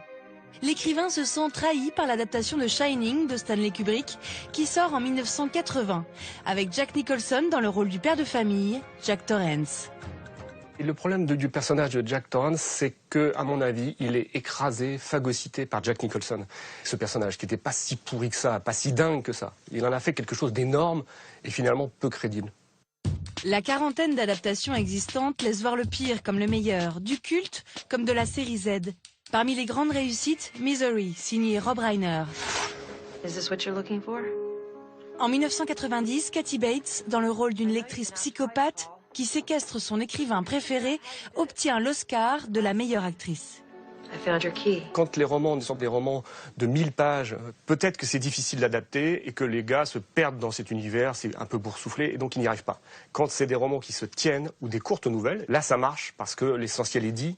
L'écrivain se sent trahi par l'adaptation de Shining de Stanley Kubrick, qui sort en 1980, avec Jack Nicholson dans le rôle du père de famille, Jack Torrance. Et le problème du personnage de Jack Torrance, c'est que, à mon avis, il est écrasé, phagocyté par Jack Nicholson. Ce personnage qui n'était pas si pourri que ça, pas si dingue que ça. Il en a fait quelque chose d'énorme et finalement peu crédible. La quarantaine d'adaptations existantes laisse voir le pire comme le meilleur, du culte comme de la série Z. Parmi les grandes réussites, Misery, signé Rob Reiner. Is this what you're looking for? En 1990, Kathy Bates, dans le rôle d'une lectrice psychopathe qui séquestre son écrivain préféré, obtient l'Oscar de la meilleure actrice. I found your key. Quand les romans sont des romans de 1000 pages, peut-être que c'est difficile d'adapter et que les gars se perdent dans cet univers, c'est un peu boursouflé et donc ils n'y arrivent pas. Quand c'est des romans qui se tiennent ou des courtes nouvelles, là ça marche parce que l'essentiel est dit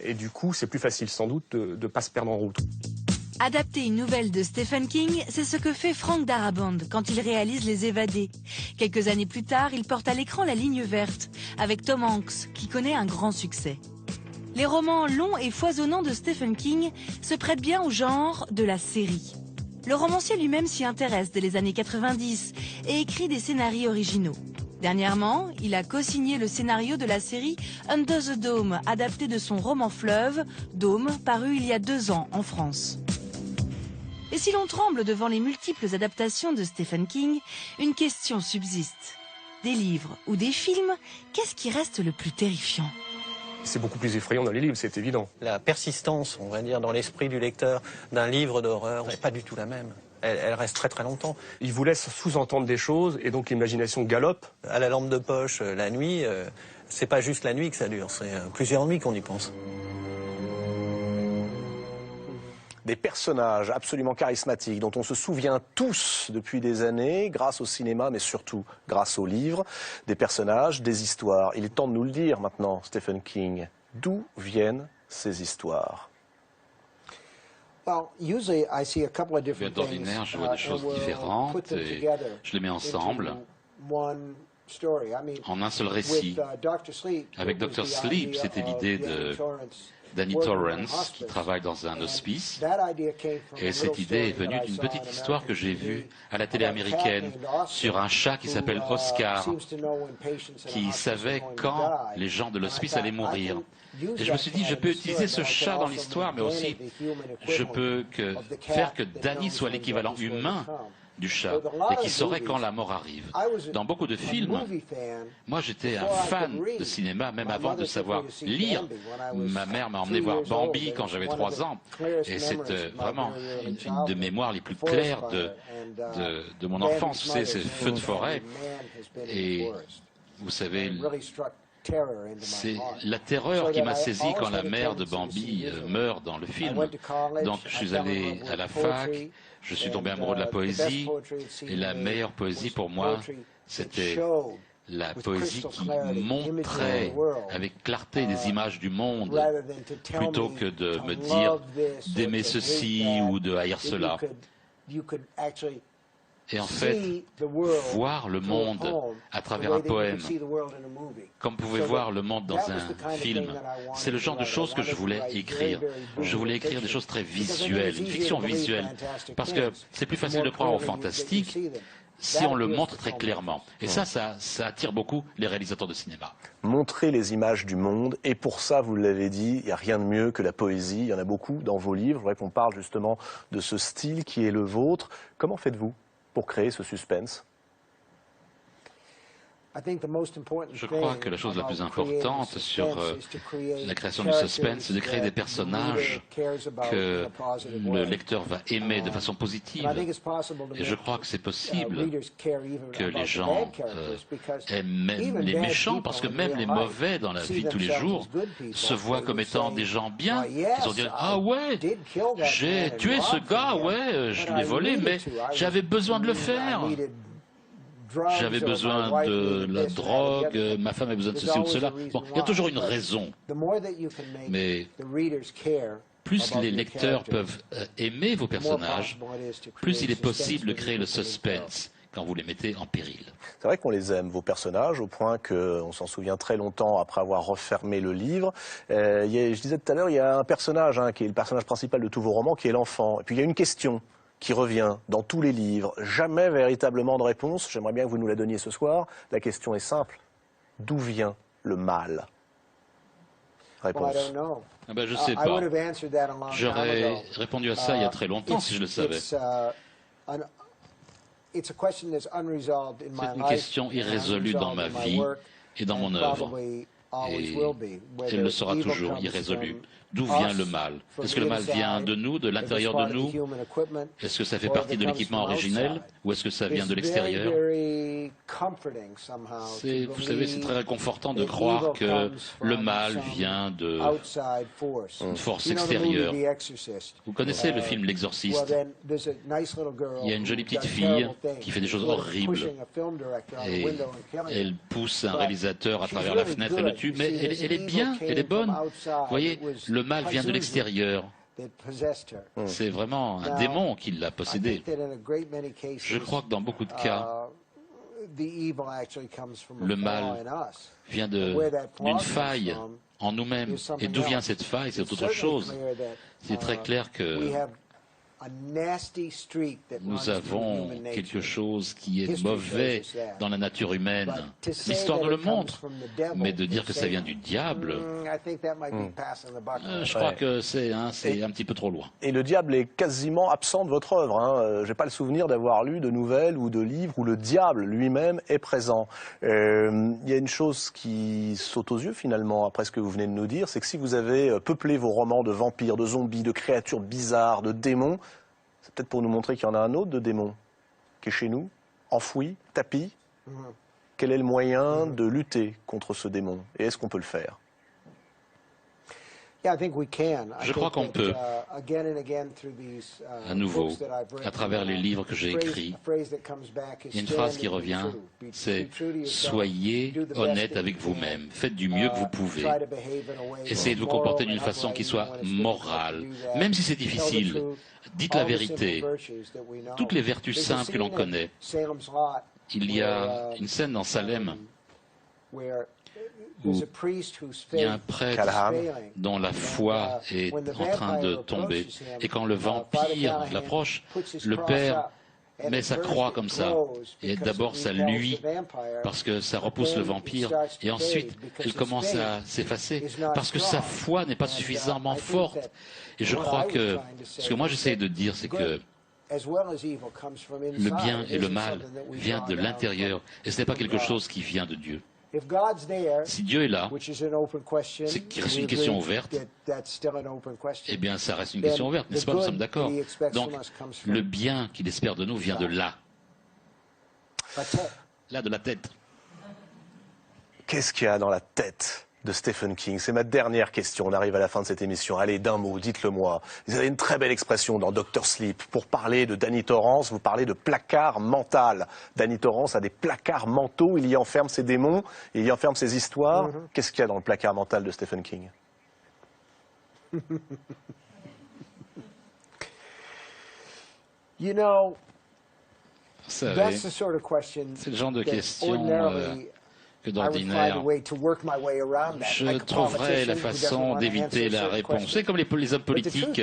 et du coup c'est plus facile sans doute de ne pas se perdre en route. Adapter une nouvelle de Stephen King, c'est ce que fait Frank Darabont quand il réalise Les Évadés. Quelques années plus tard, il porte à l'écran La Ligne verte, avec Tom Hanks, qui connaît un grand succès. Les romans longs et foisonnants de Stephen King se prêtent bien au genre de la série. Le romancier lui-même s'y intéresse dès les années 90 et écrit des scénarios originaux. Dernièrement, il a co-signé le scénario de la série Under the Dome, adapté de son roman fleuve, Dome, paru il y a 2 ans en France. Et si l'on tremble devant les multiples adaptations de Stephen King, une question subsiste. Des livres ou des films, qu'est-ce qui reste le plus terrifiant ? C'est beaucoup plus effrayant dans les livres, c'est évident. La persistance, on va dire, dans l'esprit du lecteur d'un livre d'horreur n'est pas du tout la même. Elle reste très très longtemps. Il vous laisse sous-entendre des choses et donc l'imagination galope. À la lampe de poche, la nuit, c'est pas juste la nuit que ça dure, c'est plusieurs nuits qu'on y pense. Des personnages absolument charismatiques dont on se souvient tous depuis des années grâce au cinéma mais surtout grâce aux livres. Des personnages, des histoires. Il est temps de nous le dire maintenant, Stephen King. D'où viennent ces histoires ? D'ordinaire, je vois des choses différentes et je les mets ensemble en un seul récit. Avec Dr. Sleep, c'était l'idée de Danny Torrance, qui travaille dans un hospice. Et cette idée est venue d'une petite histoire que j'ai vue à la télé américaine sur un chat qui s'appelle Oscar, qui savait quand les gens de l'hospice allaient mourir. Et je me suis dit, je peux utiliser ce chat dans l'histoire, mais aussi je peux faire que Danny soit l'équivalent humain du chat et qui saurait quand la mort arrive. Dans beaucoup de films, moi j'étais un fan de cinéma même avant de savoir lire. Ma mère m'a emmené voir Bambi quand j'avais 3 ans et c'est vraiment une des mémoires les plus claires de mon enfance. Vous savez, c'est Feux de forêt et vous savez, c'est la terreur qui m'a saisi quand la mère de Bambi meurt dans le film. Donc je suis allé à la fac, je suis tombé amoureux de la poésie, et la meilleure poésie pour moi, c'était la poésie qui montrait avec clarté des images du monde, plutôt que de me dire d'aimer ceci ou de haïr cela. Et en fait, voir le monde à travers un poème, comme vous pouvez voir le monde dans un film, c'est le genre de choses que je voulais écrire. Je voulais écrire des choses très visuelles, une fiction visuelle, parce que c'est plus facile de croire au fantastique si on le montre très clairement. Et ça attire beaucoup les réalisateurs de cinéma. Montrer les images du monde, et pour ça, vous l'avez dit, il n'y a rien de mieux que la poésie. Il y en a beaucoup dans vos livres. Je voudrais qu'on parle justement de ce style qui est le vôtre. Comment faites-vous pour créer ce suspense? Je crois que la chose la plus importante sur la création du suspense, c'est de créer des personnages que le lecteur va aimer de façon positive. Et je crois que c'est possible que les gens aiment même les méchants, parce que même les mauvais dans la vie de tous les jours se voient comme étant des gens bien. Ils vont dire « Ah ouais, j'ai tué ce gars, ouais, je l'ai volé, mais j'avais besoin de le faire ». j'avais besoin de la drogue, ma femme avait besoin de ceci ou de cela. Bon, il y a toujours une raison. Mais plus les lecteurs peuvent aimer vos personnages, plus il est possible de créer le suspense quand vous les mettez en péril. C'est vrai qu'on les aime, vos personnages, au point qu'on s'en souvient très longtemps après avoir refermé le livre. Je disais tout à l'heure, il y a un personnage qui est le personnage principal de tous vos romans, qui est l'enfant. Et puis il y a une question qui revient dans tous les livres, jamais véritablement de réponse. J'aimerais bien que vous nous la donniez ce soir. La question est simple. D'où vient le mal? Réponse. Ah ben, je ne sais pas. J'aurais répondu à ça il y a très longtemps si je le savais. C'est une question irrésolue dans ma vie et dans mon œuvre. Et elle le sera toujours irrésolue. D'où vient le mal? Est-ce que le mal vient de nous, de l'intérieur de nous? Est-ce que ça fait partie de l'équipement originel? Ou est-ce que ça vient de l'extérieur? Vous savez, c'est très réconfortant de croire que le mal vient d'une force extérieure. Vous connaissez le film L'Exorciste? Il y a une jolie petite fille qui fait des choses horribles. Et elle pousse un réalisateur à travers la fenêtre et le tue. Mais elle est bien, elle est bonne. Vous voyez, le mal vient de l'extérieur. C'est vraiment un démon qui l'a possédé. Je crois que dans beaucoup de cas, le mal vient d'une faille en nous-mêmes. Et d'où vient cette faille? C'est autre chose. C'est très clair que nous avons quelque chose qui est mauvais dans la nature humaine. L'histoire nous le montre, mais de dire que ça vient du diable, je crois que c'est un petit peu trop loin. Et le diable est quasiment absent de votre œuvre. Je n'ai pas le souvenir d'avoir lu de nouvelles ou de livres où le diable lui-même est présent. Il y a une chose qui saute aux yeux finalement après ce que vous venez de nous dire, c'est que si vous avez peuplé vos romans de vampires, de zombies, de créatures bizarres, de démons, c'est peut-être pour nous montrer qu'il y en a un autre de démon qui est chez nous, enfoui, tapis. Quel est le moyen de lutter contre ce démon? Et est-ce qu'on peut le faire? Je crois qu'on peut, à nouveau, à travers les livres que j'ai écrits, il y a une phrase qui revient, c'est « Soyez honnête avec vous-même, faites du mieux que vous pouvez, essayez de vous comporter d'une façon qui soit morale, même si c'est difficile, dites la vérité, toutes les vertus simples que l'on connaît. » Il y a une scène dans Salem où il y a un prêtre dont la foi est en train de tomber. Et quand le vampire l'approche, le père met sa croix comme ça. Et d'abord ça luit parce que ça repousse le vampire. Et ensuite elle commence à s'effacer parce que sa foi n'est pas suffisamment forte. Et je crois que ce que moi j'essaie de dire, c'est que le bien et le mal viennent de l'intérieur. Et ce n'est pas quelque chose qui vient de Dieu. Si Dieu est là, c'est qu'il reste une question ouverte, eh bien ça reste une question ouverte, n'est-ce pas? Nous sommes d'accord. Donc le bien qu'il espère de nous vient de là. Là, de la tête. Qu'est-ce qu'il y a dans la tête de Stephen King? C'est ma dernière question. On arrive à la fin de cette émission. Allez, d'un mot, dites-le moi. Vous avez une très belle expression dans Dr. Sleep. Pour parler de Danny Torrance, vous parlez de placard mental. Danny Torrance a des placards mentaux. Il y enferme ses démons, il y enferme ses histoires. Qu'est-ce qu'il y a dans le placard mental de Stephen King? C'est le genre de question que d'ordinaire, je trouverais la façon d'éviter la réponse. C'est comme les hommes politiques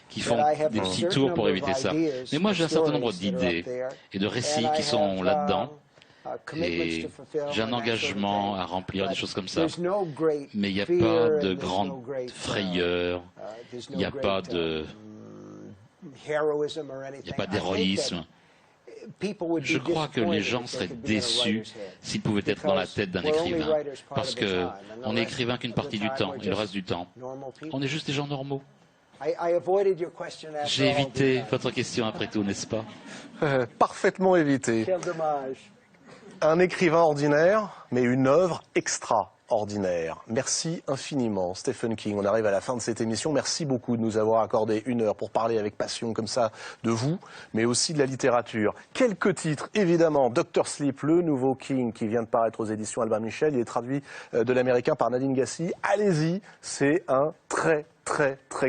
qui font des petits tours pour éviter ça. Mais moi, j'ai un certain nombre d'idées et de récits qui sont là-dedans. Et j'ai un engagement à remplir, des choses comme ça. Mais il n'y a pas de grande frayeur, il n'y a pas d'héroïsme. Je crois que les gens seraient déçus s'ils pouvaient être dans la tête d'un écrivain. Parce qu'on n'est écrivain qu'une partie du temps, et le reste du temps, on est juste des gens normaux. J'ai évité votre question après tout, n'est-ce pas? Parfaitement évité. Quel dommage. Un écrivain ordinaire, mais une œuvre extraordinaire. extraordinaire. Merci infiniment, Stephen King. On arrive à la fin de cette émission. Merci beaucoup de nous avoir accordé 1 heure pour parler avec passion comme ça de vous, mais aussi de la littérature. Quelques titres, évidemment. Dr. Sleep, le nouveau King qui vient de paraître aux éditions Albin Michel. Il est traduit de l'américain par Nadine Gassi. Allez-y, c'est un très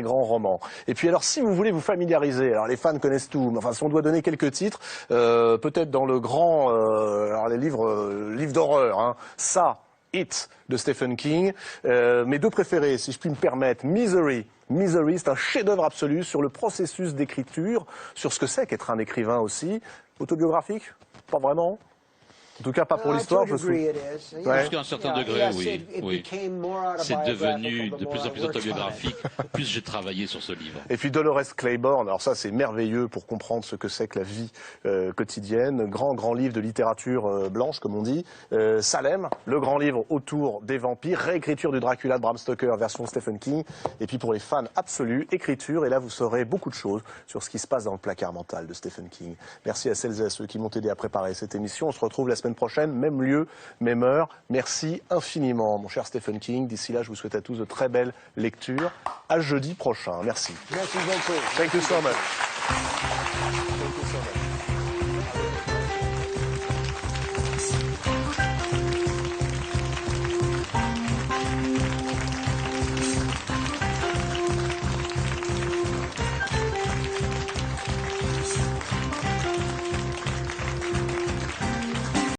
grand roman. Et puis alors, si vous voulez vous familiariser, alors les fans connaissent tout, mais enfin si on doit donner quelques titres, peut-être dans le grand, alors les livres d'horreur, hein, ça, It de Stephen King. Mes 2 préférés, si je puis me permettre, Misery. Misery, c'est un chef-d'œuvre absolu sur le processus d'écriture, sur ce que c'est qu'être un écrivain aussi. Autobiographique? Pas vraiment. En tout cas, pas pour l'histoire. Jusqu'à un certain degré, oui. C'est devenu de plus en plus autobiographique, plus j'ai travaillé sur ce livre. Et puis Dolores Claiborne, alors ça c'est merveilleux pour comprendre ce que c'est que la vie quotidienne. Grand livre de littérature blanche, comme on dit. Salem, le grand livre autour des vampires. Réécriture du Dracula de Bram Stoker, version Stephen King. Et puis pour les fans absolus, écriture. Et là, vous saurez beaucoup de choses sur ce qui se passe dans le placard mental de Stephen King. Merci à celles et à ceux qui m'ont aidé à préparer cette émission. On se retrouve la semaine prochaine, même lieu, même heure. Merci infiniment, mon cher Stephen King. D'ici là, je vous souhaite à tous de très belles lectures. À jeudi prochain. Merci. Merci beaucoup. Thank you so much. Thank you so much.